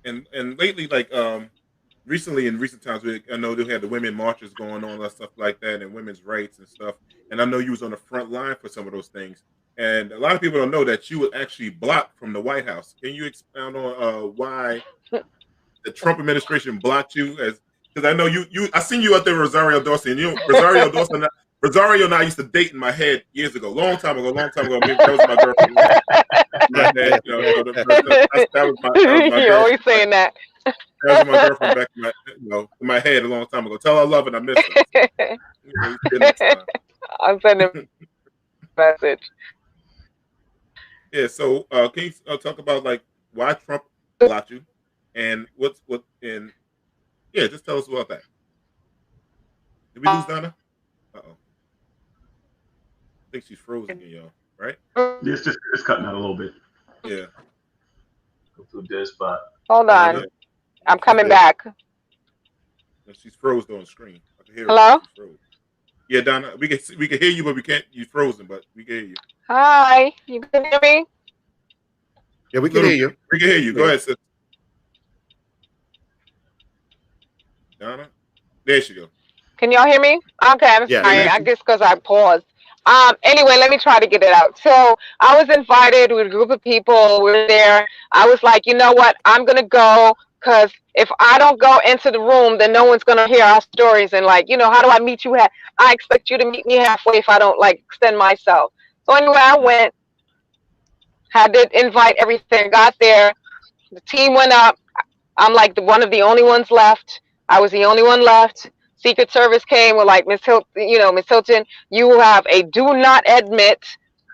And lately, recently in recent times, I know they had the women marches going on and stuff like that, and women's rights and stuff. And I know you was on the front line for some of those things. And a lot of people don't know that you were actually blocked from the White House. Can you expound on why the Trump administration blocked you? Because I know I seen you out there with Rosario Dawson. Rosario Dawson. Rosario and I used to date in my head years ago, long time ago. Maybe that was my girlfriend. That was my girlfriend. You're always saying that. That was my girlfriend back in my head a long time ago. Tell her I love it. I miss her. I'm sending a message. Yeah. So, can you talk about why Trump blocked you, and just tell us about that. Did we lose Donna? Uh-oh. I think she's frozen again, y'all. Right? Yeah, it's cutting out a little bit. Yeah. Go to a dead spot. Hold on. I'm coming back. She's frozen on the screen. I can hear Hello? Her. Yeah, Donna, we can hear you, but we can't. You're frozen, but we can hear you. Hi, you can hear me? Yeah, we can hear you. We can hear you. Go ahead, sis. Donna, there she go. Can y'all hear me? Okay, I'm sorry. I guess because I paused. Anyway, let me try to get it out. So I was invited with a group of people. We're there. I was like, you know what? I'm gonna go because if I don't go into the room, then no one's gonna hear our stories. And like, how do I meet you? I expect you to meet me halfway if I don't like extend myself. So anyway, I went, had to invite everything. Got there. The team went up. I'm like one of the only ones left. I was the only one left. Secret Service came with like, Miss Hilton, you have a do not admit.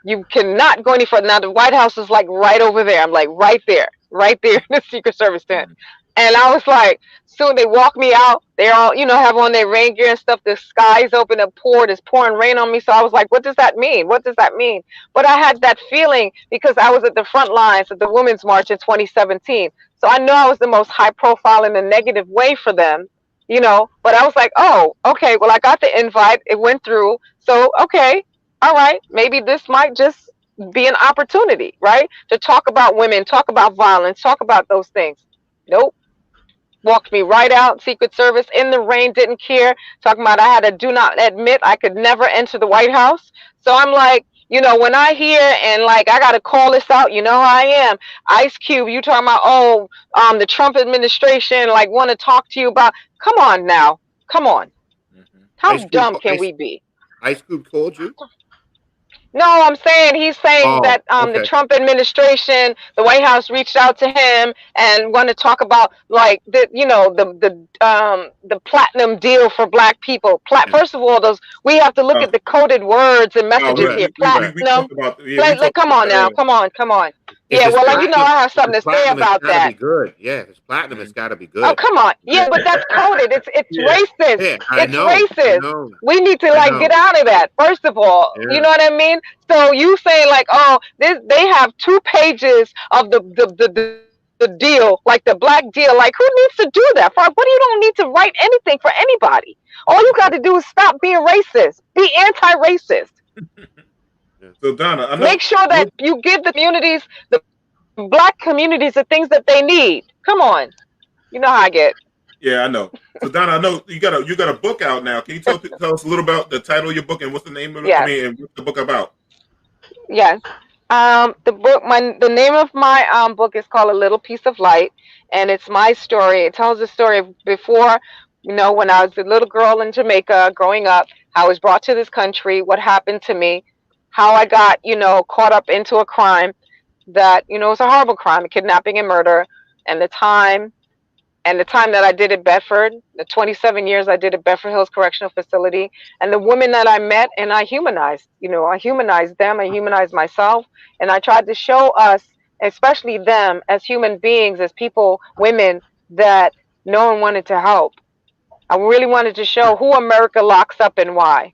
You cannot go any further. Now the White House is like right over there. I'm like right there in the Secret Service tent. And I was like, soon they walk me out. They're all, have on their rain gear and stuff. The sky's open and it's pouring rain on me. So I was like, what does that mean? What does that mean? But I had that feeling because I was at the front lines at the Women's March in 2017. So I know I was the most high profile in a negative way for them, but I was like, oh, okay, well, I got the invite. It went through. So, okay, all right, maybe this might just be an opportunity, right? To talk about women, talk about violence, talk about those things. Nope. Walked me right out. Secret Service in the rain, didn't care. Talking about I had to do not admit I could never enter the White House. So I'm like, when I hear and like I gotta call this out, how I am. Ice Cube, you talking about the Trump administration like want to talk to you about? Come on now, come on. How dumb can we be? Ice Cube called you? No, I'm saying he's saying that the Trump administration, the White House reached out to him and want to talk about like the platinum deal for Black people. First of all, we have to look at the coded words and messages here. Platinum. Come on now, come on. Yeah, well, I have something to say about that. Be good. Yeah, if it's platinum, it's got to be good. Oh, come on. Yeah, but that's coded. It's racist. Yeah, it's racist. We need to get out of that. First of all, you know what I mean? So you saying like, they have 2 pages of the deal, like the Black deal. Like, who needs to do that? What do you don't need to write anything for anybody? All you got to do is stop being racist. Be anti-racist. So Donna, make sure that you give the communities, the Black communities, the things that they need. Come on, you know how I get. Yeah, I know. So Donna, I know you got a book out now. Can you tell us a little about the title of your book and what's the name of it? Yes. And what's the book about? Yes, the name of my book is called A Little Piece of Light, and it's my story. It tells the story of before, when I was a little girl in Jamaica growing up, how I was brought to this country, what happened to me, how I got, caught up into a crime that, was a horrible crime, a kidnapping and murder, and the time that I did at Bedford, the 27 years I did at Bedford Hills Correctional Facility, and the women that I met and I humanized, I humanized them, I humanized myself, and I tried to show us, especially them, as human beings, as people, women, that no one wanted to help. I really wanted to show who America locks up and why.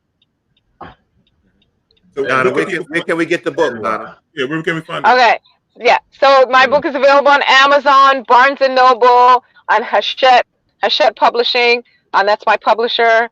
So Donna, where can we get the book, Donna? Yeah, where can we find it? Okay, yeah. So my book is available on Amazon, Barnes and Noble, on Hachette Publishing, and that's my publisher.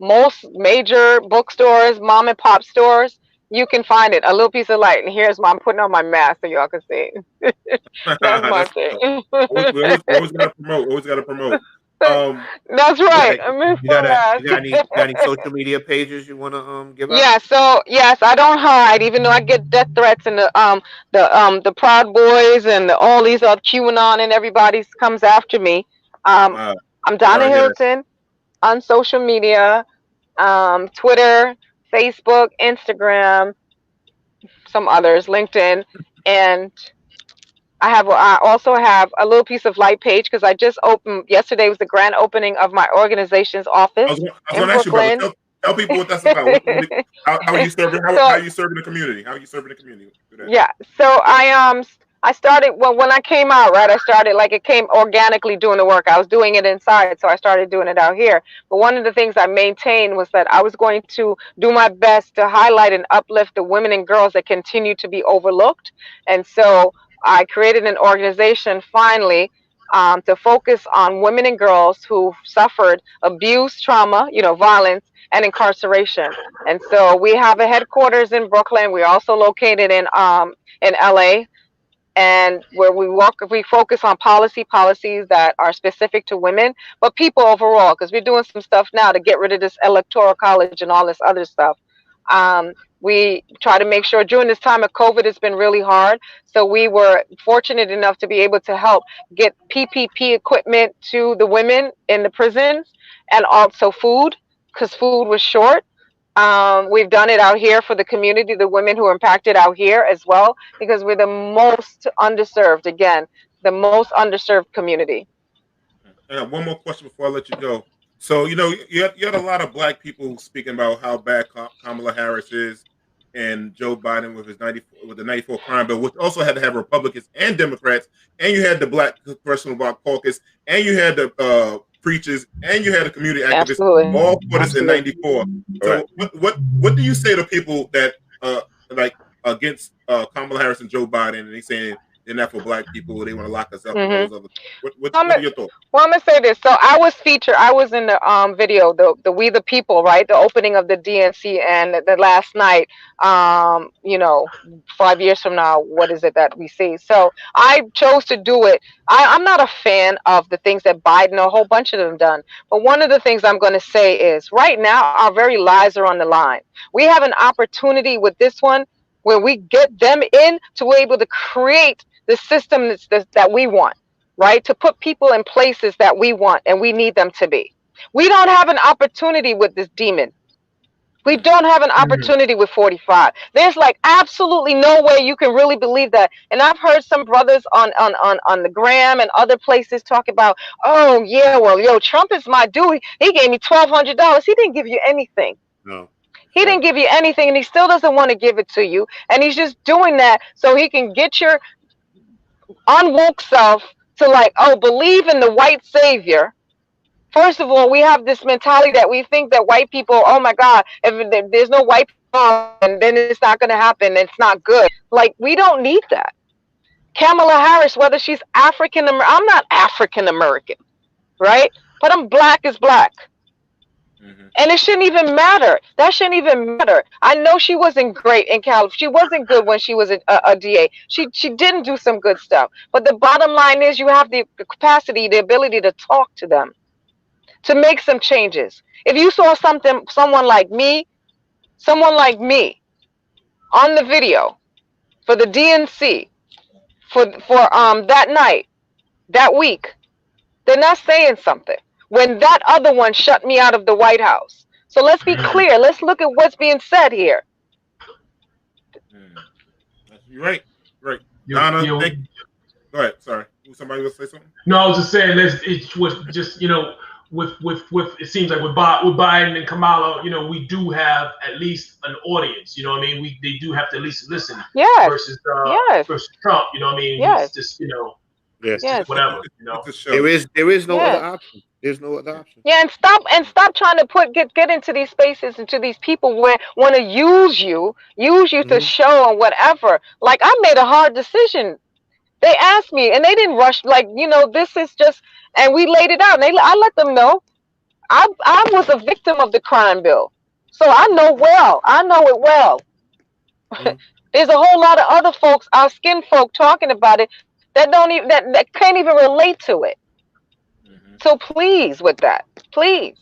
Most major bookstores, mom and pop stores, you can find it. A Little Piece of Light. And here's I'm putting on my mask so y'all can see. That's my thing. Always gotta promote. That's right. You got any social media pages you want to give out? Yeah. So yes, I don't hide, even though I get death threats and the Proud Boys and all these other QAnon and everybody comes after me. I'm Donna Hilton on social media, Twitter, Facebook, Instagram, some others, LinkedIn, and I also have a Little Piece of Light page because I just opened. Yesterday was the grand opening of my organization's office. I was going to ask you about it. Tell people what that's about. How are you serving? How are you serving the community? How are you serving the community? Yeah. So I started when I came out. Right. I started it came organically doing the work. I was doing it inside, so I started doing it out here. But one of the things I maintained was that I was going to do my best to highlight and uplift the women and girls that continue to be overlooked, and so I created an organization finally to focus on women and girls who suffered abuse, trauma, violence, and incarceration. And so we have a headquarters in Brooklyn. We're also located in LA. and where we focus on policies that are specific to women, but people overall, because we're doing some stuff now to get rid of this electoral college and all this other stuff. We try to make sure during this time of COVID, it's been really hard. So we were fortunate enough to be able to help get PPP equipment to the women in the prisons, and also food, because food was short. We've done it out here for the community, the women who are impacted out here as well, because we're the most underserved, again, the most underserved community. I got one more question before I let you go. So, you had a lot of black people speaking about how bad Kamala Harris is, and Joe Biden with the 94 crime bill, which also had to have Republicans and Democrats, and you had the Black Congressional Black Caucus, and you had the preachers, and you had the community activists, Absolutely. all put us in 94. So, what do you say to people that like against Kamala Harris and Joe Biden, and they saying they're not for black people, they want to lock us up? And those other, what are your thoughts? Well, I'm gonna say this. So I was featured. I was in the video, the We the People, right? The opening of the DNC, and the last night. 5 years from now, what is it that we see? So I chose to do it. I'm not a fan of the things that Biden, a whole bunch of them done. But one of the things I'm going to say is, right now, our very lives are on the line. We have an opportunity with this one where we get them in to be able to create the system that we want, right? To put people in places that we want and we need them to be. We don't have an opportunity with this demon. We don't have an opportunity with 45. There's like absolutely no way you can really believe that. And I've heard some brothers on the gram and other places talk about, oh yeah, well, Trump is my dude. He gave me $1,200. He didn't give you anything. No. He didn't give you anything, and he still doesn't want to give it to you. And he's just doing that so he can get your unwoke self to like, oh, believe in the white savior. First of all, we have this mentality that we think that white people, oh my God, if there's no white people, and then it's not going to happen. It's not good. Like, we don't need that. Kamala Harris, whether she's African American, I'm not African American, right? But I'm black as black. And it shouldn't even matter. That shouldn't even matter. I know she wasn't great in California. She wasn't good when she was a DA. She didn't do some good stuff. But the bottom line is you have the capacity, the ability to talk to them, to make some changes. If you saw someone like me on the video for the DNC for that night, that week, they're not saying something. When that other one shut me out of the White House. So let's be clear. Let's look at what's being said here. You're right. Right. Donna, go ahead. Sorry. Somebody will say something? No, I was just saying it was just, with it seems like with Biden and Kamala, we do have at least an audience. You know what I mean? They do have to at least listen. Yes. Versus Trump. You know what I mean? Yes. He's just Yes. just whatever. There is no other option. There's no other option. Yeah, and stop trying to get into these spaces, into these people who want to use you to show and whatever. Like, I made a hard decision. They asked me, and they didn't rush. Like, this is just, and we laid it out. And I let them know I was a victim of the crime bill, so I know it well. There's a whole lot of other folks, our skin folk, talking about it that don't even that can't even relate to it. So please, with that, please,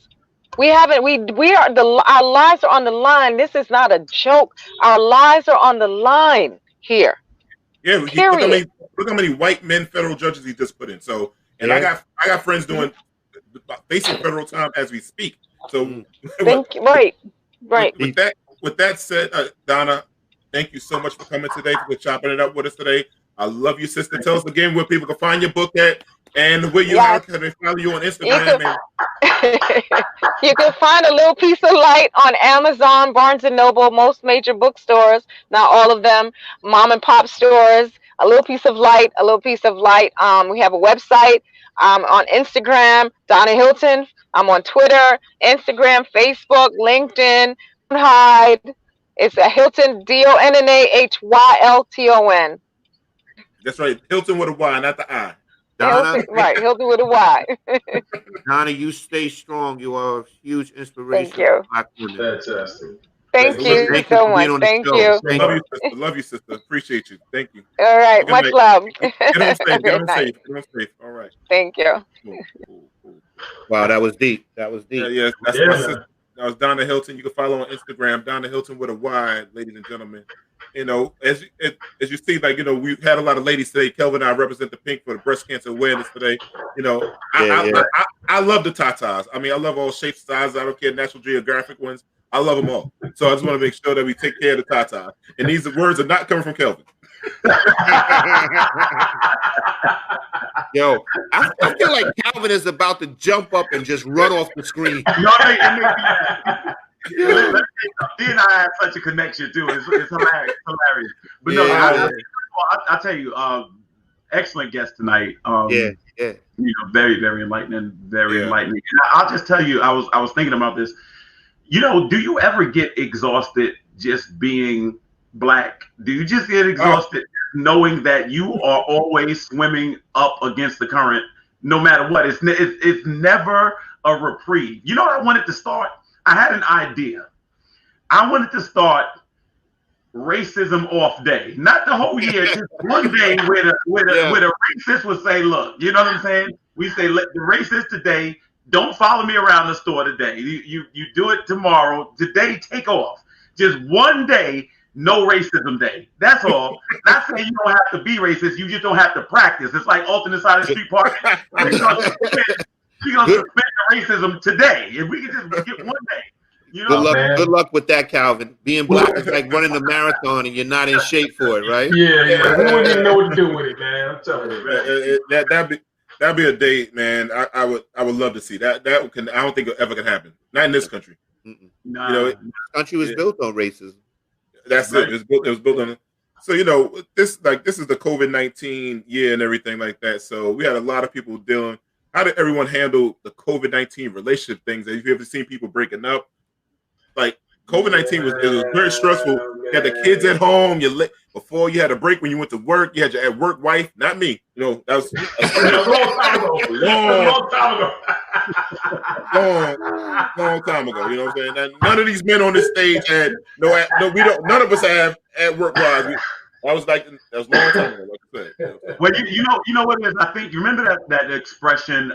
our lives are on the line. This is not a joke. Our lives are on the line here. Yeah, look how many white men federal judges he just put in. So, and I got friends facing federal time as we speak. So, right. With that said, Donna, thank you so much for coming today, for chopping it up with us today. I love you, sister. Tell us again where people can find your book at, and where you can they follow you on Instagram. You can find A Little Piece of Light on Amazon, Barnes and Noble, most major bookstores, not all of them, mom and pop stores. A Little Piece of Light, A Little Piece of Light. We have a website. On Instagram, Donna Hilton. I'm on Twitter, Instagram, Facebook, LinkedIn. Hide. It's a Hilton, DONNAHYLTON. That's right, Hilton with a Y, not the I. Donna, Hilton with a Y. Donna, you stay strong. You are a huge inspiration. Thank you. Fantastic. Thank you Thank you so for being much. on the Thank show. you. Thank Love you. you, sister. Love you, sister. Appreciate you. Thank you. All Have a right. good Much night. love. Get on safe. Get Good on night. safe. Get on safe. All right. Thank you. Cool. Cool. Cool. Wow, that was deep. That was Yeah, deep. yeah. That's Yeah, my man. sister. That was Donna Hilton. You can follow on Instagram, Donna Hilton with a Y, ladies and gentlemen. You know, as you see, like, you know, we've had a lot of ladies today. Kelvin and I represent the pink for the breast cancer awareness today. You know, I love the tatas. I mean, I love all shapes, sizes. I don't care, National Geographic ones. I love them all. So I just want to make sure that we take care of the tatas. And these words are not coming from Kelvin. Yo, I feel like Calvin is about to jump up and just run off the screen. No, he and I have such a connection too. It's hilarious. But no, I'll tell you, excellent guest tonight. Yeah. You know, very, very enlightening, enlightening. And I'll just tell you, I was thinking about this. You know, do you ever get exhausted just being Black? Do you just get exhausted knowing that you are always swimming up against the current, no matter what? It's never a reprieve. You know what I wanted to start? I had an idea. I wanted to start racism off day, not the whole year, just one day where the racist would say, "Look, you know what I'm saying? We say, let the racist today, don't follow me around the store today. You do it tomorrow. Today, take off. Just one day, no racism day. That's all. Not saying you don't have to be racist. You just don't have to practice. It's like alternate side of the street parking. We're gonna suspend racism today. If we can just get one day." You know, good luck with that, Calvin. Being Black is like running a marathon and you're not in shape for it, right? Yeah. We wouldn't even know what to do with it, man. I'm telling you, man. That'd be a date, man. I would love to see that. That can, I don't think it ever can happen. Not in this country. Nah. You know, this country was built on racism. That's right. It was built on. So, you know, this is the COVID-19 year and everything like that. So we had a lot of people dealing. How did everyone handle the COVID-19 relationship things? Have you ever seen people breaking up? Like, COVID-19 was very stressful. You had the kids at home. Before you had a break when you went to work. You had your at work wife. Not me. You know, that was a long time ago. long time ago. You know what I'm saying? None of these men on this stage had none of us have at work wives. That was a long time ago, like I said. Well, you know what it is. I think you remember that expression.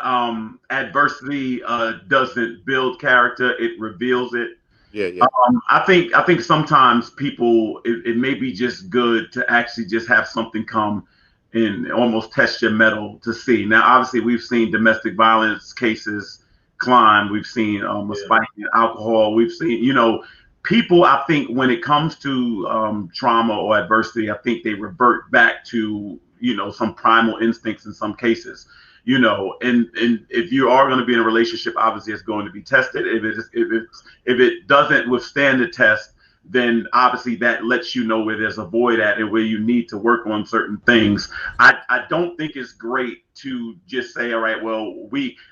Adversity doesn't build character; it reveals it. Yeah. I think sometimes people, it may be just good to actually just have something come and almost test your mettle to see. Now, obviously, we've seen domestic violence cases climb. We've seen a spike in alcohol. We've seen, you know, people, I think when it comes to trauma or adversity, I think they revert back to, you know, some primal instincts in some cases. You know, and if you are going to be in a relationship, obviously it's going to be tested. If it doesn't withstand the test, then obviously that lets you know where there's a void at and where you need to work on certain things. I don't think it's great to just say, all right, well,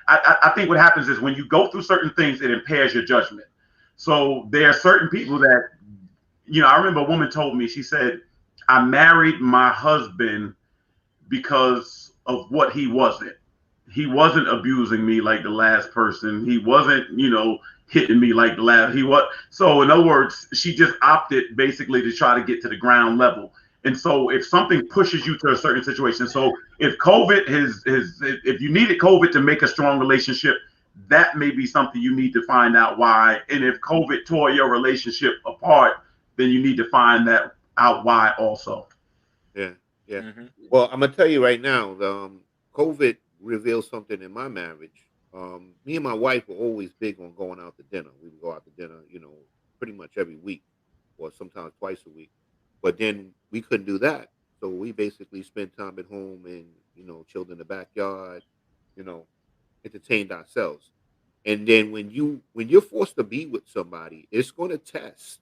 I think what happens is when you go through certain things, it impairs your judgment. So there are certain people that, you know, I remember a woman told me, she said, I married my husband because of what he wasn't. He wasn't abusing me like the last person. He wasn't, you know, hitting me like the last. So in other words, she just opted basically to try to get to the ground level. And so if something pushes you to a certain situation, so if COVID if you needed COVID to make a strong relationship, that may be something you need to find out why. And if COVID tore your relationship apart, then you need to find that out why also. Yeah. Mm-hmm. Well, I'm gonna tell you right now, COVID revealed something in my marriage. Me and my wife were always big on going out to dinner. We would go out to dinner, you know, pretty much every week, or sometimes twice a week. But then we couldn't do that, so we basically spent time at home and, you know, chilled in the backyard, you know, entertained ourselves. And then when you're forced to be with somebody, it's going to test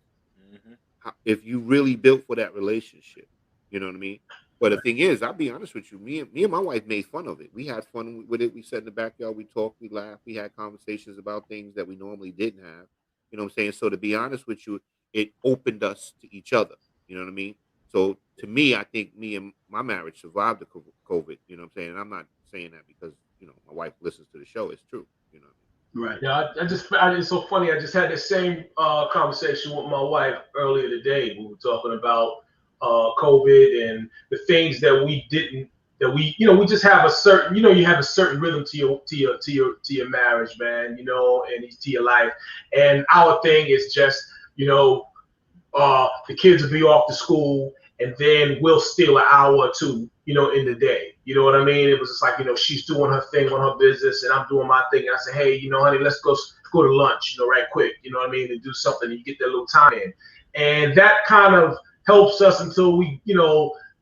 if you really built for that relationship. You know what I mean? But the thing is, I'll be honest with you, me and my wife made fun of it. We had fun with it. We sat in the backyard, we talked, we laughed, we had conversations about things that we normally didn't have. You know what I'm saying? So to be honest with you, it opened us to each other. You know what I mean? So to me, I think me and my marriage survived the COVID. You know what I'm saying? And I'm not saying that because, you know, my wife listens to the show. It's true. You know what I mean? Right. Yeah, it's so funny. I just had the same conversation with my wife earlier today. We were talking about COVID and the things that we didn't, that we just have a certain, you have a certain rhythm to your marriage, man, and to your life. And our thing is just, the kids will be off to school, and then we'll steal an hour or two, in the day. You know what I mean? It was just like, she's doing her thing on her business, and I'm doing my thing. And I say, hey, honey, let's go to lunch, right quick. You know what I mean? And do something, and you get that little time in. And that kind of helps us until we,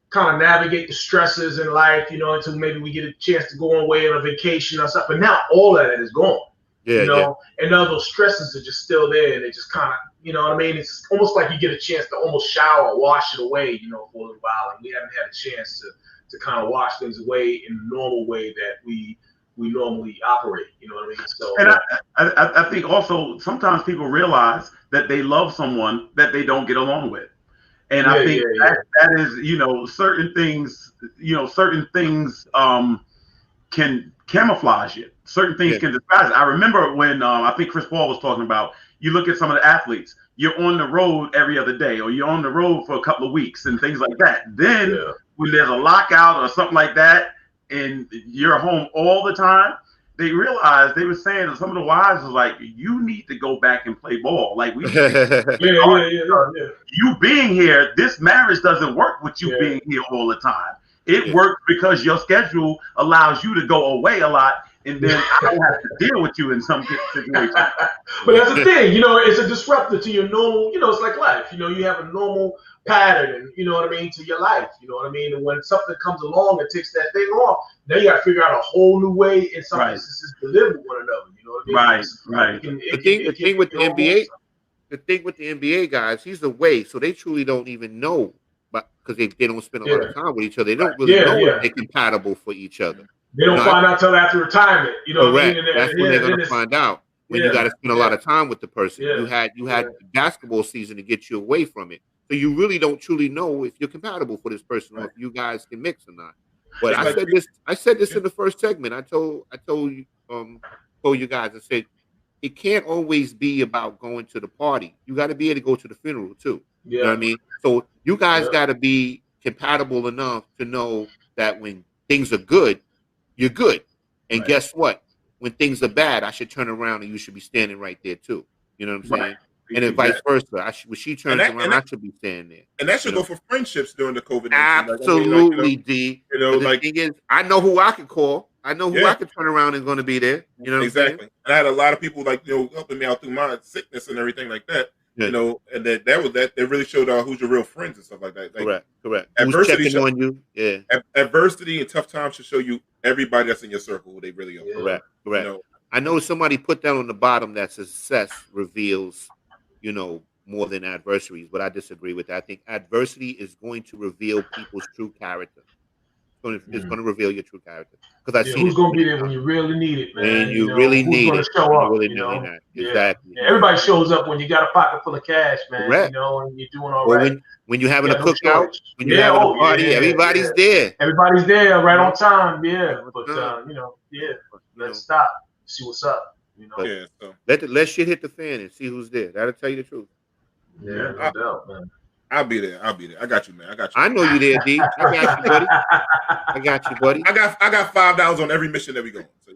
kind of navigate the stresses in life, until maybe we get a chance to go away on a vacation or something. But now all of that is gone. And none of those stresses are just still there, and they just kind of, you know what I mean? It's almost like you get a chance to almost shower or wash it away, for a little while, and we haven't had a chance to kind of wash things away in the normal way that we normally operate. You know what I mean? So, and I think also sometimes people realize that they love someone that they don't get along with, and I think that is, certain things can camouflage it. Certain things can disguise it. I remember when I think Chris Paul was talking about, you look at some of the athletes, you're on the road every other day, or you're on the road for a couple of weeks and things like that. Then when there's a lockout or something like that, and you're home all the time, they realized, they were saying that some of the wives was like, you need to go back and play ball. Like you being here, this marriage doesn't work with you being here all the time. It works because your schedule allows you to go away a lot, and then I don't have to deal with you in some situations. But that's the thing, it's a disruptor to your normal, it's like life. You have a normal pattern, and you know what I mean, to your life. You know what I mean? And when something comes along and takes that thing off, then you got to figure out a whole new way in some instances to live with one another. You know what I mean? Right. The thing with the NBA guys, he's away, so they truly don't even know, but because they don't spend a lot of time with each other, they don't really know if they're compatible for each other. They don't find out till after retirement. You know correct. What I mean? That's when they're going to find out. When you got to spend a lot of time with the person. You had basketball season to get you away from it. So you really don't truly know if you're compatible for this person or if you guys can mix or not. But I said this in the first segment. I told you guys, I said it can't always be about going to the party. You got to be able to go to the funeral too. You know what I mean? So you guys got to be compatible enough to know that when things are good, you're good. And guess what? When things are bad, I should turn around and you should be standing right there too. You know what I'm saying? And then vice versa. When she turns around, I should be standing there. And that should go for friendships during the COVID-19. Absolutely, D. The thing is, I know who I can call. I know who I can turn around and going to be there. You know what I'm saying? And I had a lot of people helping me out through my sickness and everything like that. And that really showed who's your real friends and stuff like that. Like, correct. Adversity who's checking on you? Adversity and tough times should show you everybody that's in your circle who they really are. Correct. I know somebody put that on the bottom that success reveals, more than adversaries, but I disagree with that. I think adversity is going to reveal people's true character. It's going to reveal your true character. Because who's going to be there when you really need it, man? And you really need it. Show up, Exactly. Everybody shows up when you got a pocket full of cash, man. Correct. And you're doing all right. When you're having a cookout, when you're having a party, everybody's there. Everybody's there, right on time. But let's stop. See what's up. So let shit hit the fan and see who's there. That'll tell you the truth. No doubt, man. I'll be there. I got you, man. I know you there, D. I got you, buddy. I got $5 on every mission that we go on. So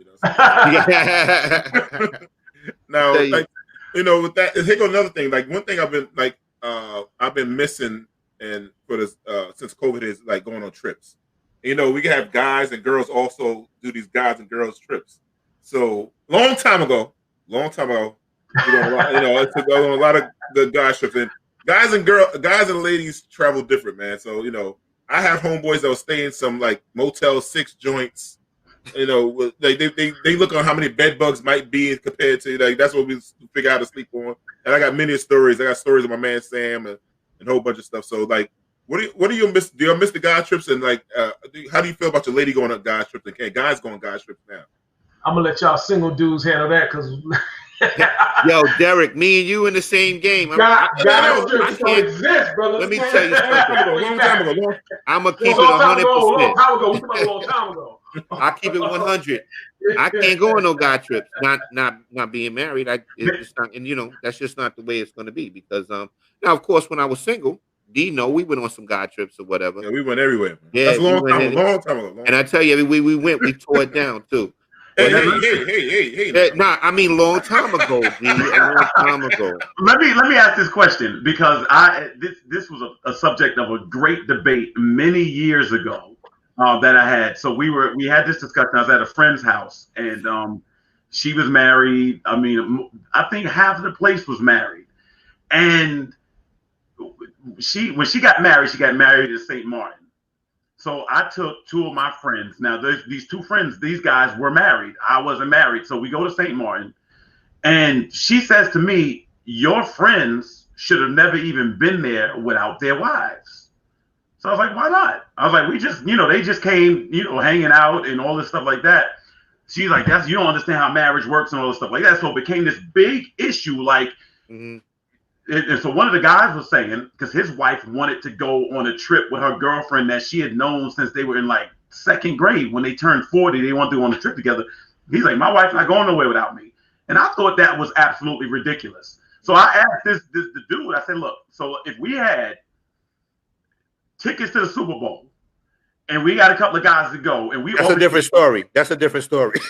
now, with that, here goes another thing. Like one thing I've been missing, and for this since COVID is like going on trips. We can have guys and girls also do these guys and girls trips. So long time ago, we a lot of the guys trips, and guys and ladies travel different, man. So I have homeboys that will stay in some like Motel 6 joints. They look on how many bed bugs might be compared to that's what we figure out how to sleep on. And I got many stories. I got stories of my man Sam and a whole bunch of stuff. So like, what do you miss? Do you miss the guy trips? And like, how do you feel about your lady going on guy trips? And can guys go on guy trips now? I'm gonna let y'all single dudes handle that because. Yo, Derek, me and you in the same game. I can't exist, brother. Let me tell you something. Long time ago. I'm gonna keep it 100%. A long time ago. We talking about a long time ago. I keep it 100. I can't go on no guy trips. Not being married. It's not, and you know that's just not the way it's going to be. Because now of course when I was single, D know we went on some guy trips or whatever. Yeah, we went everywhere. Yeah, that's a long time ago. And I tell you, we went, we tore it down too. Hey. Nah, I mean long time ago, D. A long time ago. Let me ask this question because this was a subject of a great debate many years ago that I had. So we had this discussion. I was at a friend's house, and she was married. I mean, I think half of the place was married, and when she got married in St. Martin. So I took two of my friends. Now, these two friends, these guys were married. I wasn't married. So we go to St. Martin, and she says to me, your friends should have never even been there without their wives. So I was like, why not? I was like, we just, they just came, hanging out and all this stuff like that. She's like, you don't understand how marriage works and all this stuff like that. So it became this big issue, like, and so one of the guys was saying, because his wife wanted to go on a trip with her girlfriend that she had known since they were in like second grade. When they turned 40, they wanted to go on a trip together. He's like, my wife's not going nowhere without me. And I thought that was absolutely ridiculous. So I asked the dude, I said, look, so if we had tickets to the Super Bowl and we got a couple of guys to go, and That's a different story. That's a different story.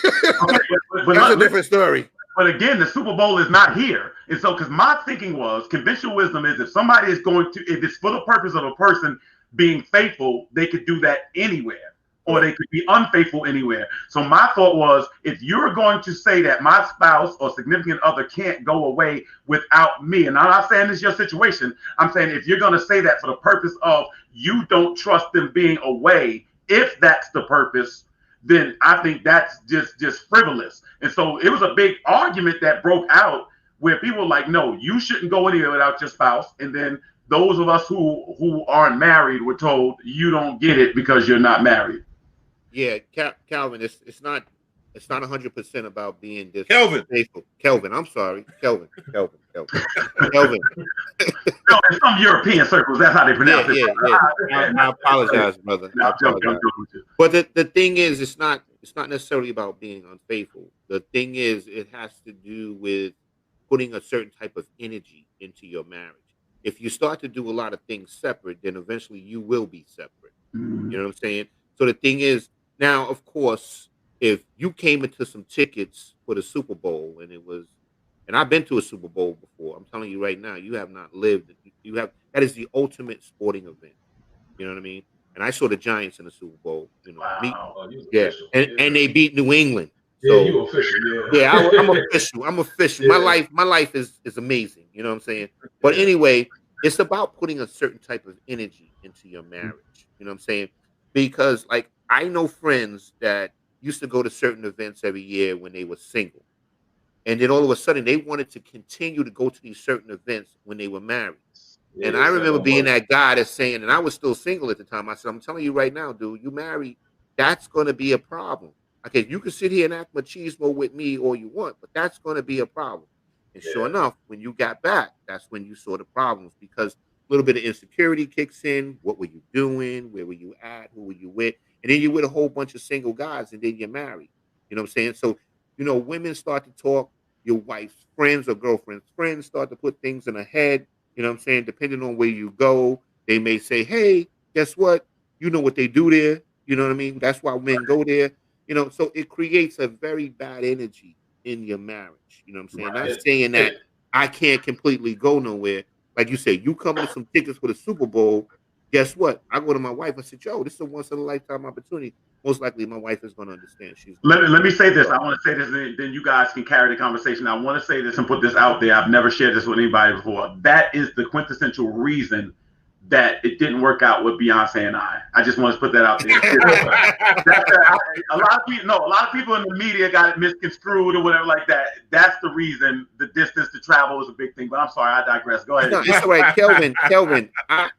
Okay, but that's a different story. But again, the Super Bowl is not here. And so, because my thinking was, conventional wisdom is if somebody is going to, if it's for the purpose of a person being faithful, they could do that anywhere, or they could be unfaithful anywhere. So my thought was, if you're going to say that my spouse or significant other can't go away without me, and I'm not saying this is your situation, I'm saying if you're going to say that for the purpose of you don't trust them being away, if that's the purpose, then I think that's just frivolous. And so it was a big argument that broke out where people were like, no, you shouldn't go anywhere without your spouse. And then those of us who aren't married were told you don't get it because you're not married. Yeah, Calvin, it's not 100% about being this Kelvin, I'm sorry. Kelvin. No, in some European circles, that's how they pronounce it. Yeah. I apologize, brother. But the thing is, it's not necessarily about being unfaithful. The thing is, it has to do with putting a certain type of energy into your marriage. If you start to do a lot of things separate, then eventually you will be separate. You know what I'm saying? So the thing is, now, of course, if you came into some tickets for the Super Bowl and I've been to a Super Bowl before, I'm telling you right now, you have not lived. That is the ultimate sporting event. You know what I mean? And I saw the Giants in the Super Bowl. Wow. And they beat New England. So, yeah, you official. Yeah, I'm official. Yeah. My life is amazing. You know what I'm saying? But anyway, it's about putting a certain type of energy into your marriage. You know what I'm saying? Because like I know friends that used to go to certain events every year when they were single. And then all of a sudden they wanted to continue to go to these certain events when they were married. Yeah, and I remember being that guy that's saying, and I was still single at the time. I said, I'm telling you right now, dude, you married, that's going to be a problem. Okay, you can sit here and act machismo with me all you want, but that's going to be a problem. And sure enough, when you got back, that's when you saw the problems because a little bit of insecurity kicks in. What were you doing? Where were you at? Who were you with? And then you're with a whole bunch of single guys and then you're married. You know what I'm saying? So, women start to talk, your wife's friends or girlfriend's friends start to put things in her head. You know what I'm saying? Depending on where you go, they may say, hey, guess what? You know what they do there. You know what I mean? That's why men go there. So it creates a very bad energy in your marriage. You know what I'm saying? Not saying that I can't completely go nowhere. Like you say, you come with some tickets for the Super Bowl. Guess what? I go to my wife and say, Joe, this is a once in a lifetime opportunity. Most likely my wife is going to understand. Let me say this. I want to say this, and then you guys can carry the conversation. I want to say this and put this out there. I've never shared this with anybody before. That is the quintessential reason that it didn't work out with Beyonce and I. I just want to put that out there. A lot of people in the media got it misconstrued or whatever like that. That's the reason the distance to travel is a big thing. But I'm sorry, I digress. Go ahead. No, it's all right, Kelvin. I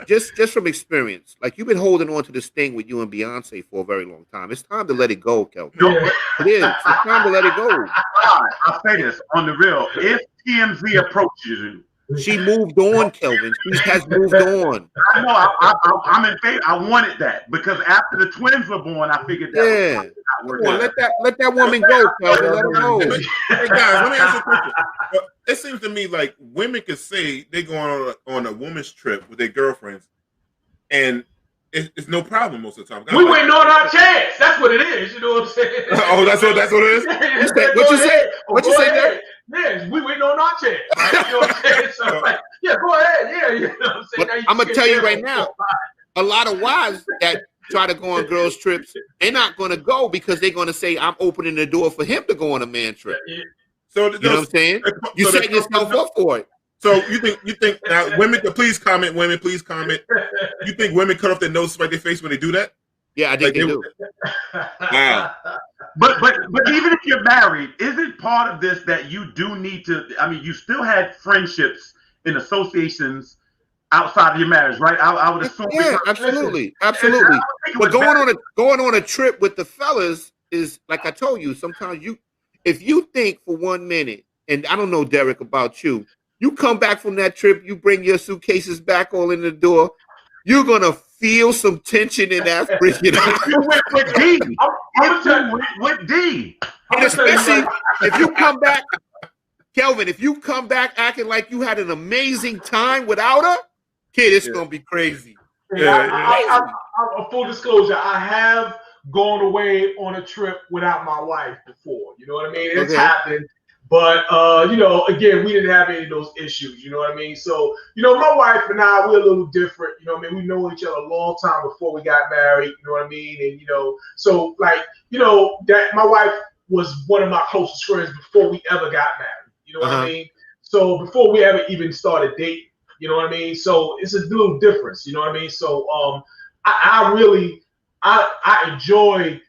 just from experience, like you've been holding on to this thing with you and Beyonce for a very long time. It's time to let it go, Kelvin. It is. It's time to let it go. I'll say this on the real. If TMZ approaches you She moved on, Kelvin. She has moved on. I know. I'm in favor. I wanted that because after the twins were born, I figured that was not working. Well, let that woman go, Kelvin. Let her go. Hey guys, let me ask you a question. It seems to me like women could say they go on a woman's trip with their girlfriends, and it's no problem most of the time. We waiting on our chance. That's what it is. You know what I'm saying? Oh, that's what it is. What you say? What you say there? Yes, we waiting on our chance. Right? You know what I'm saying? So, like, yeah, go ahead. Yeah, you know what I'm saying. But I'm gonna tell you right now, a lot of wives that try to go on girls' trips, they're not gonna go because they're gonna say, "I'm opening the door for him to go on a man trip." Yeah. So you know what I'm saying? You set yourself up for it. So you think now women please comment, women please comment. You think women cut off their noses by their face when they do that? Yeah, I think they do. Wow. But even if you're married, isn't part of this that you do need to? I mean, you still had friendships and associations outside of your marriage, right? I would assume. Yeah, absolutely. But going on a trip with the fellas is like I told you. Sometimes if you think for 1 minute, and I don't know, Derek, about you. You come back from that trip, you bring your suitcases back all in the door, you're going to feel some tension in that freaking house. You went with D. With D. And especially if you come back, Kelvin, if you come back acting like you had an amazing time without her, kid, it's going to be crazy. Full disclosure, I have gone away on a trip without my wife before. You know what I mean? It's happened. But, again, we didn't have any of those issues, you know what I mean? So, my wife and I, we're a little different, you know what I mean? We know each other a long time before we got married, you know what I mean? And, so, like, that my wife was one of my closest friends before we ever got married, you know what I mean? So, before we ever even started dating, you know what I mean? So, it's a little difference, you know what I mean? So, I really enjoy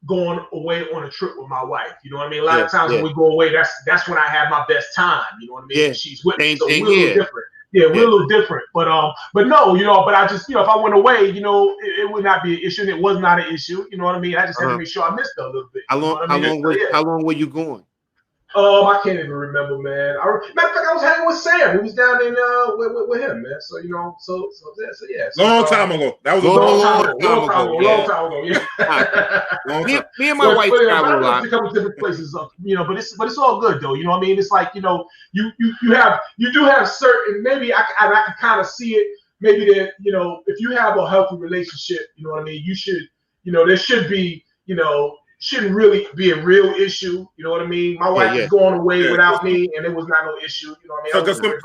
going away on a trip with my wife, you know what I mean? A lot of times when we go away, that's when I have my best time, you know what I mean? Yeah. She's with me, so we're a little different. We're a little different, but no, but I just, if I went away, it would not be an issue, and it was not an issue, you know what I mean? I just had to make sure I missed her a little bit. How long were you going? I can't even remember, man. Matter of fact, I was hanging with Sam. He was down in with him, man. So yeah. Long time ago. That was a long time ago. Yeah. Me and my wife travel a lot. A couple different places, but it's all good though. You know what I mean? It's like you do have certain, maybe I can kind of see it. Maybe that if you have a healthy relationship, you know what I mean. You should, there should be, shouldn't really be a real issue. You know what I mean? My wife is going away without me, and it was not no issue. You know what I mean?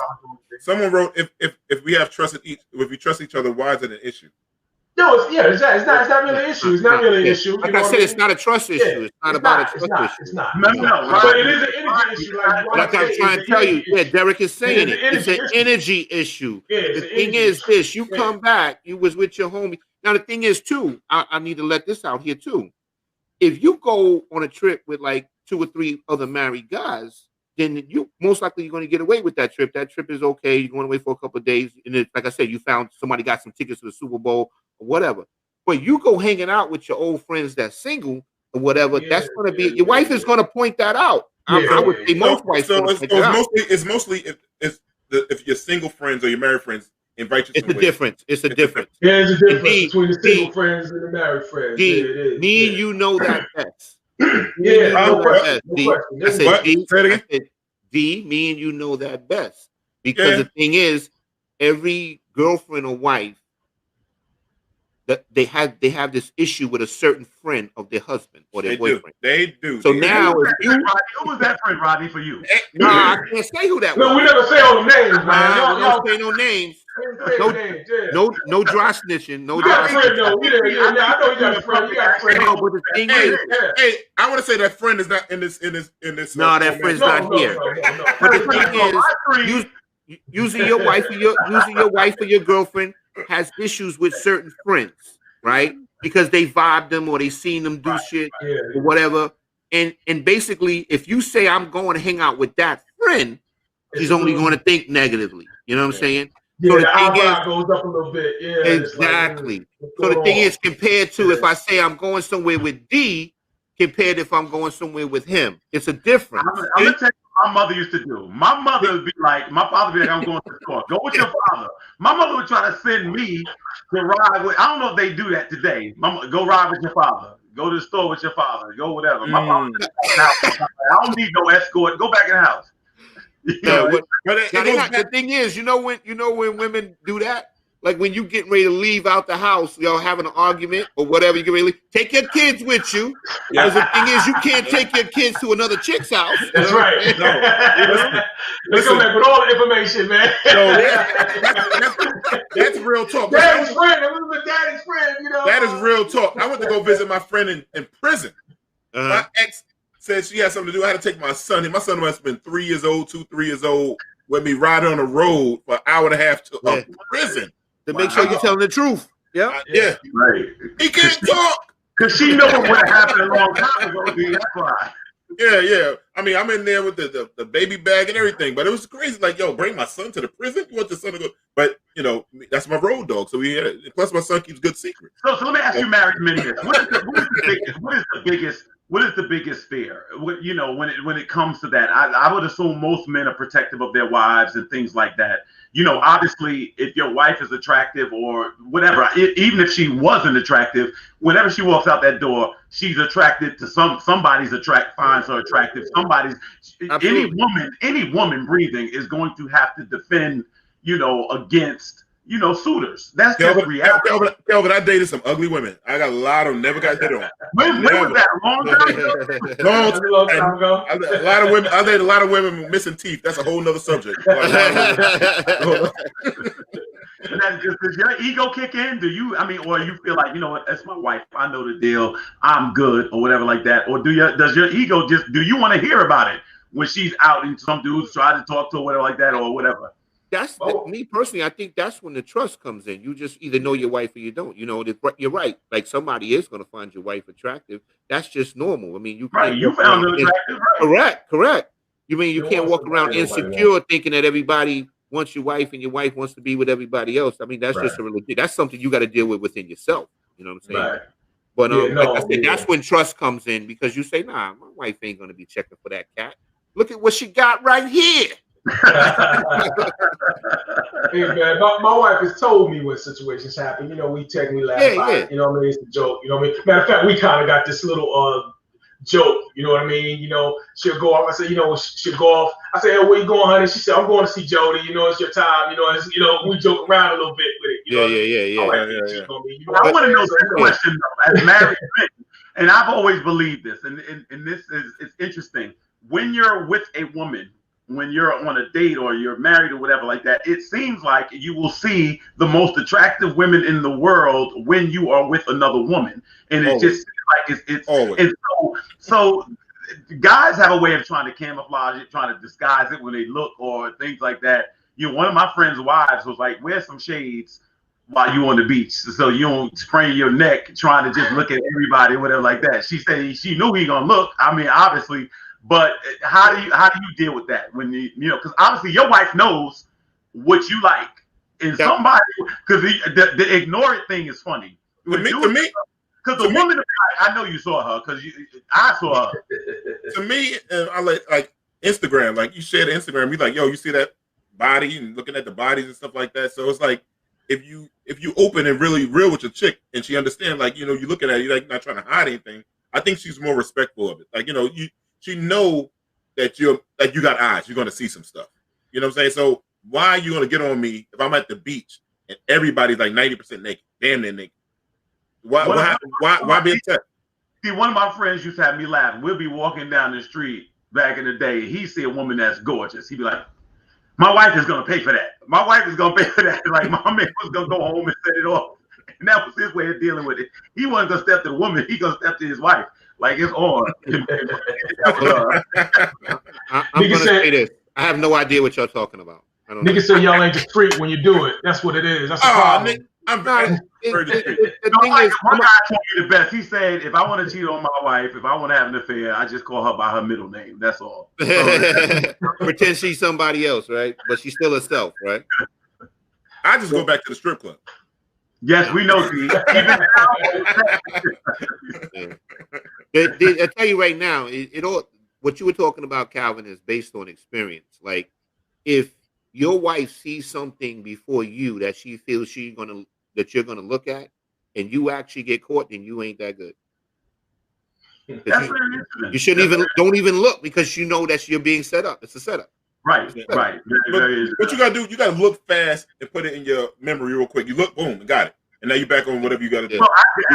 Someone wrote, if we have if we trust each other, why is it an issue? No, it's not really an issue. It's not really an issue. Like I said, it's not a trust issue. It's not about a trust issue. It's not. No. But it is an energy issue. Like I'm trying to tell you, Derek is saying it. It's an energy issue. The thing is this: you come back, you was with your homie. Now the thing is too, I need to let this out here too. If you go on a trip with like 2 or 3 other married guys, then you most likely you're going to get away with that trip. That trip is okay. You're going away for a couple of days, and like I said, you found somebody got some tickets to the Super Bowl or whatever. But you go hanging out with your old friends that's single or whatever. That's going to be your wife is going to point that out. I would say most wives. So it's mostly if your single friends or your married friends invite you. It's a difference. It's a difference. Yeah, there's a difference between the single friends and the married friends. Me and you know that best. No question. I said, D, me and you know that best. Because the thing is, every girlfriend or wife, that they have this issue with a certain friend of their husband or their boyfriend. They do. So now, who was that friend, Rodney, for you? I can't say who that was. No, we never say all the names, man. Don't say no names. No dry snitching. No dry snitching. I know you got a friend. No, but the thing is, hey, I want to say that friend is not in this. No, that friend's not here. But the thing is, using your wife or your girlfriend has issues with certain friends, right? Because they vibed them or they seen them do shit or whatever. And basically, if you say I'm going to hang out with that friend, she's only going to think negatively. You know what I'm saying? Yeah, so the eyebrow goes up a little bit. Yeah, exactly. So the thing is, compared to if I say I'm going somewhere with D, compared if I'm going somewhere with him, it's a difference. I'm gonna tell you my mother used to do. My mother would be like, my father would be like, I'm going to the store. Go with your father. My mother would try to send me to ride with. I don't know if they do that today. Mama, go ride with your father. Go to the store with your father. Go whatever. My father said, I don't need no escort. Go back in the house. The thing is, you know when women do that. Like when you getting ready to leave out the house, y'all having an argument or whatever, you get ready to leave, take your kids with you. Because the thing is, you can't take your kids to another chick's house. That's right. No. They come back with all the information, man. That's real talk. Daddy's friend. I remember daddy's friend. You know. That is real talk. I went to go visit my friend in prison. My ex said she had something to do. I had to take my son. And my son must have been 3 years old, 3 years old, with me riding on the road for an hour and a half to prison. To make sure you're telling the truth. Yeah. Right. He can't talk. Because she knows what happened a long time ago. That's why. Yeah. I mean, I'm in there with the baby bag and everything, but it was crazy. Like, yo, bring my son to the prison? You want your son to go? But, you know, that's my road dog. So we had it. Plus, my son keeps good secrets. So let me ask you, married men, this. What is the biggest fear? You know, when it comes to that, I would assume most men are protective of their wives and things like that. You know, obviously, if your wife is attractive or whatever, even if she wasn't attractive, whenever she walks out that door, she's attracted to somebody's finds her attractive. Any woman breathing is going to have to defend, you know, against, you know, suitors. That's just reality. Kelvin, I dated some ugly women. I got a lot of them, never got hit on. When was that? Long time ago? Long time ago. A lot of women. I dated a lot of women with missing teeth. That's a whole nother subject. Does your ego kick in? Or you feel like, you know what, that's my wife, I know the deal, I'm good, or whatever like that? Or does your ego do you want to hear about it when she's out and some dudes try to talk to her, whatever like that, or whatever? That's me personally. I think that's when the trust comes in. You just either know your wife or you don't. You know, you're right. Like somebody is going to find your wife attractive. That's just normal. I mean, you found her attractive, right? Correct. You mean you can't walk around insecure thinking that everybody wants your wife and your wife wants to be with everybody else. I mean, that's just that's something you got to deal with within yourself. You know what I'm saying? Right. But like I said, that's when trust comes in, because you say, nah, my wife ain't going to be checking for that cat. Look at what she got right here. Hey man, my wife has told me when situations happen. You know, we technically laugh about it. You know what I mean? It's a joke. You know what I mean? Matter of fact, we kind of got this little joke. You know what I mean? You know, she'll go off. I say, you know, she'll go off. I say, hey, where you going, honey? She said, I'm going to see Jody. You know, it's your time. You know, we joke around a little bit with it. You know? I want to know this question though, as married men, and I've always believed this, and this is it's interesting. When you're with a woman, when you're on a date or you're married or whatever like that, it seems like you will see the most attractive women in the world when you are with another woman, and it just like it's and so guys have a way of trying to camouflage it, trying to disguise it when they look or things like that. You know, one of my friend's wives was like, wear some shades while you on the beach, so you don't sprain your neck trying to just look at everybody, whatever like that. She said she knew he gonna look. I mean, obviously. But how do you deal with that when you know, because obviously your wife knows what you like, and somebody, because the ignore it thing is funny to me, because the woman, I know you saw her because I saw her. To me, I like Instagram, like you share the Instagram, you like, yo, you see that body and looking at the bodies and stuff like that. So it's like if you open and really real with your chick and she understand, like, you know, you looking at it, you're like not trying to hide anything. I think she's more respectful of it. Like, you know, she know that you got eyes. You're going to see some stuff. You know what I'm saying? So why are you going to get on me if I'm at the beach and everybody's like 90% naked, damn near naked? Why be upset? See, one of my friends used to have me laugh. We'll be walking down the street back in the day. He see a woman that's gorgeous. He'd be like, my wife is going to pay for that. My wife is going to pay for that. Like, my man was going to go home and set it off. And that was his way of dealing with it. He wasn't going to step to the woman. He going to step to his wife. Like, it's on. I'm going to say this. I have no idea what y'all talking about. Niggas say y'all ain't discreet when you do it. That's what it is. That's the problem. I'm very discreet. One guy told me the best. He said, if I want to cheat on my wife, if I want to have an affair, I just call her by her middle name. That's all. Pretend she's somebody else, right? But she's still herself, right? I just go back to the strip club. Yes, we know. I tell you right now, what you were talking about, Calvin, is based on experience. Like, if your wife sees something before you that she feels that you're gonna look at, and you actually get caught, then you ain't that good. That's you shouldn't don't even look, because you know that you're being set up. It's a setup. Right. What you gotta do, you gotta look fast and put it in your memory real quick. You look, boom, got it. And now you're back on whatever you gotta do. So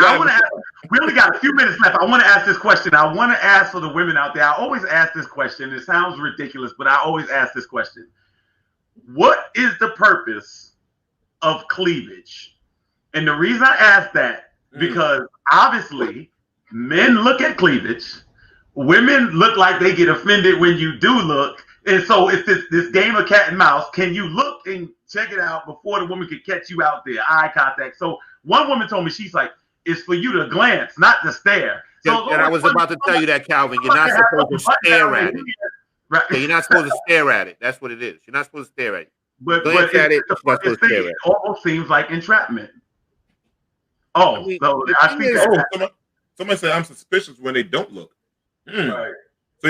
I want to ask, we only got a few minutes left. I want to ask this question. I want to ask for the women out there. I always ask this question. It sounds ridiculous, but I always ask this question. What is the purpose of cleavage? And the reason I ask that, because obviously men look at cleavage. Women look like they get offended when you do look. And so it's this game of cat and mouse. Can you look and check it out before the woman can catch you out there? Eye contact. So one woman told me, she's like, it's for you to glance, not to stare. So and I was about to tell you that, Calvin. You're not supposed to stare at it. Right. Yeah, you're not supposed to stare at it. That's what it is. You're not supposed to stare at it. But it almost seems like entrapment. Oh, so I think somebody said I'm suspicious when they don't look. Right. So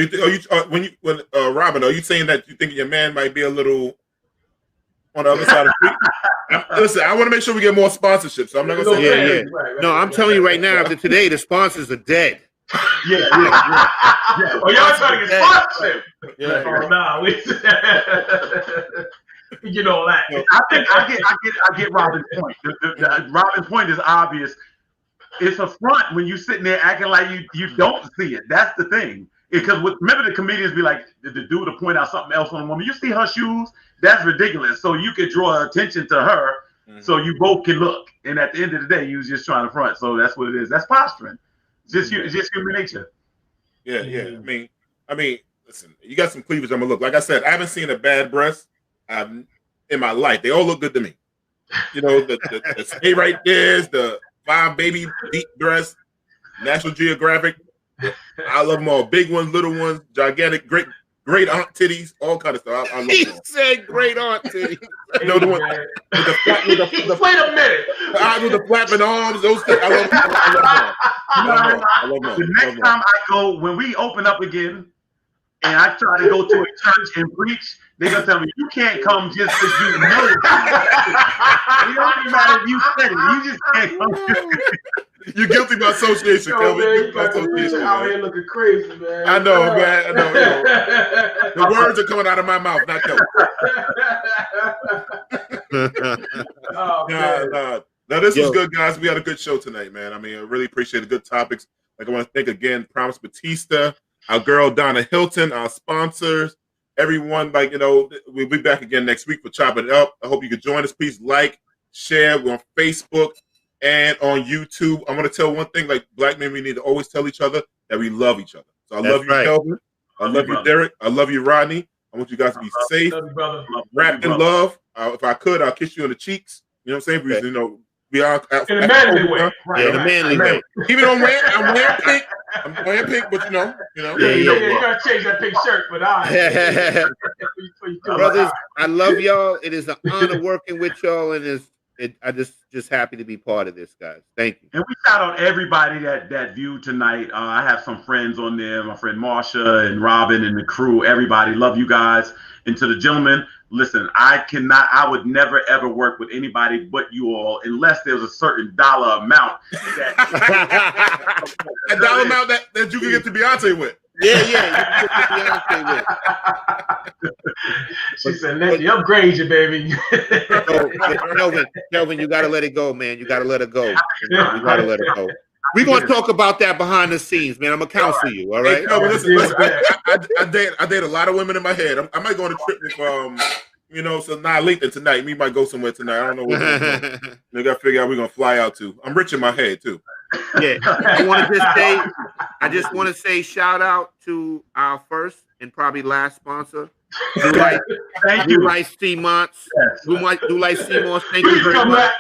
Robin, are you saying that you think your man might be a little on the other side of the street? Listen, I want to make sure we get more sponsorships. So I'm not gonna say No, I'm telling you right now, after today, the sponsors are dead. Yeah. Oh, y'all trying to get sponsorship? Yeah. Oh, nah, you know that. I think I get Robin's point. Robin's point is obvious. It's a front when you sitting there acting like you don't see it. That's the thing. Because remember, the comedians be like, the dude to point out something else on a woman. You see her shoes? That's ridiculous. So you could draw attention to her, so you both can look. And at the end of the day, you was just trying to front. So that's what it is. That's posturing. It's just human nature. Yeah. I mean, listen, you got some cleavage. I'm gonna look. Like I said, I haven't seen a bad breast in my life. They all look good to me. You know, the stay right there's the 5 baby deep dress, National Geographic. I love them all. Big ones, little ones, gigantic, great aunt titties, all kind of stuff. I love he them all. said great aunt titties. You know, the one with the wait a minute. With the flapping arms, those things. I love them. I love them. The next time I go, when we open up again, and I try to go to a church and preach, they're gonna tell me you can't come just because you know it. It don't matter if you said it. You just can't come. You're guilty by association, Kelvin. You out here looking crazy, man. I know, man. I know. The words are coming out of my mouth, not Kelvin. Now, this was good, guys. We had a good show tonight, man. I mean, I really appreciate the good topics. Like, I want to thank again Promise Batista, our girl Donna Hilton, our sponsors, everyone. Like, you know, we'll be back again next week for Chopping It Up. I hope you could join us. Please like, share. We're on Facebook and on YouTube. I'm going to tell one thing, like black men, we need to always tell each other that we love each other. So I love you, Kelvin. I love you, Derek. I love you, Rodney. I want you guys to be safe, wrapped in love. If I could, I'll kiss you on the cheeks. You know what I'm saying? Okay. Because, you know, we are in a manly way. Right, in a manly way. Even though I'm wearing pink. I'm wearing pink, but you know. Yeah, you gotta change that pink shirt, but brothers, I love y'all. It is an honor working with y'all, and I just happy to be part of this, guys. Thank you. And we shout out everybody that viewed tonight. I have some friends on there, my friend Marsha and Robin and the crew. Everybody, love you guys. And to the gentlemen, listen, I would never ever work with anybody but you all unless there's a certain dollar amount a dollar amount that you can get to Beyonce with. Yeah, you can get to Beyonce with. She said, let me upgrade you, baby. Kelvin, you gotta let it go, man. You gotta let it go. You gotta let it go. We're gonna talk about that behind the scenes, man. I'm gonna counsel you, all right? Hey, Kelvin, listen, I date a lot of women in my head. I might go on a trip with so Lathan tonight. We might go somewhere tonight. I don't know where we gotta figure out we're gonna fly out to. I'm rich in my head too. Yeah. I just want to say shout out to our first and probably last sponsor. Thank you. Seamonts. Seamonts. Thank you very much.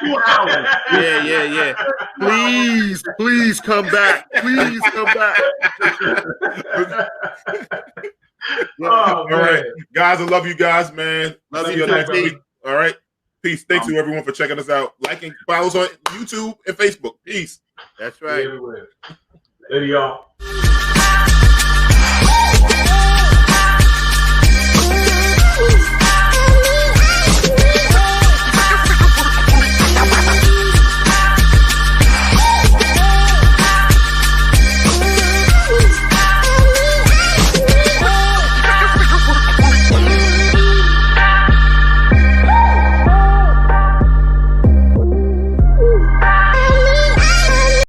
Yeah. Please come back. Please come back. All right. Guys, I love you guys, man. See you next week. All right. Peace. Thanks to everyone for checking us out. Like and follow us on YouTube and Facebook. Peace. That's right. Later, y'all.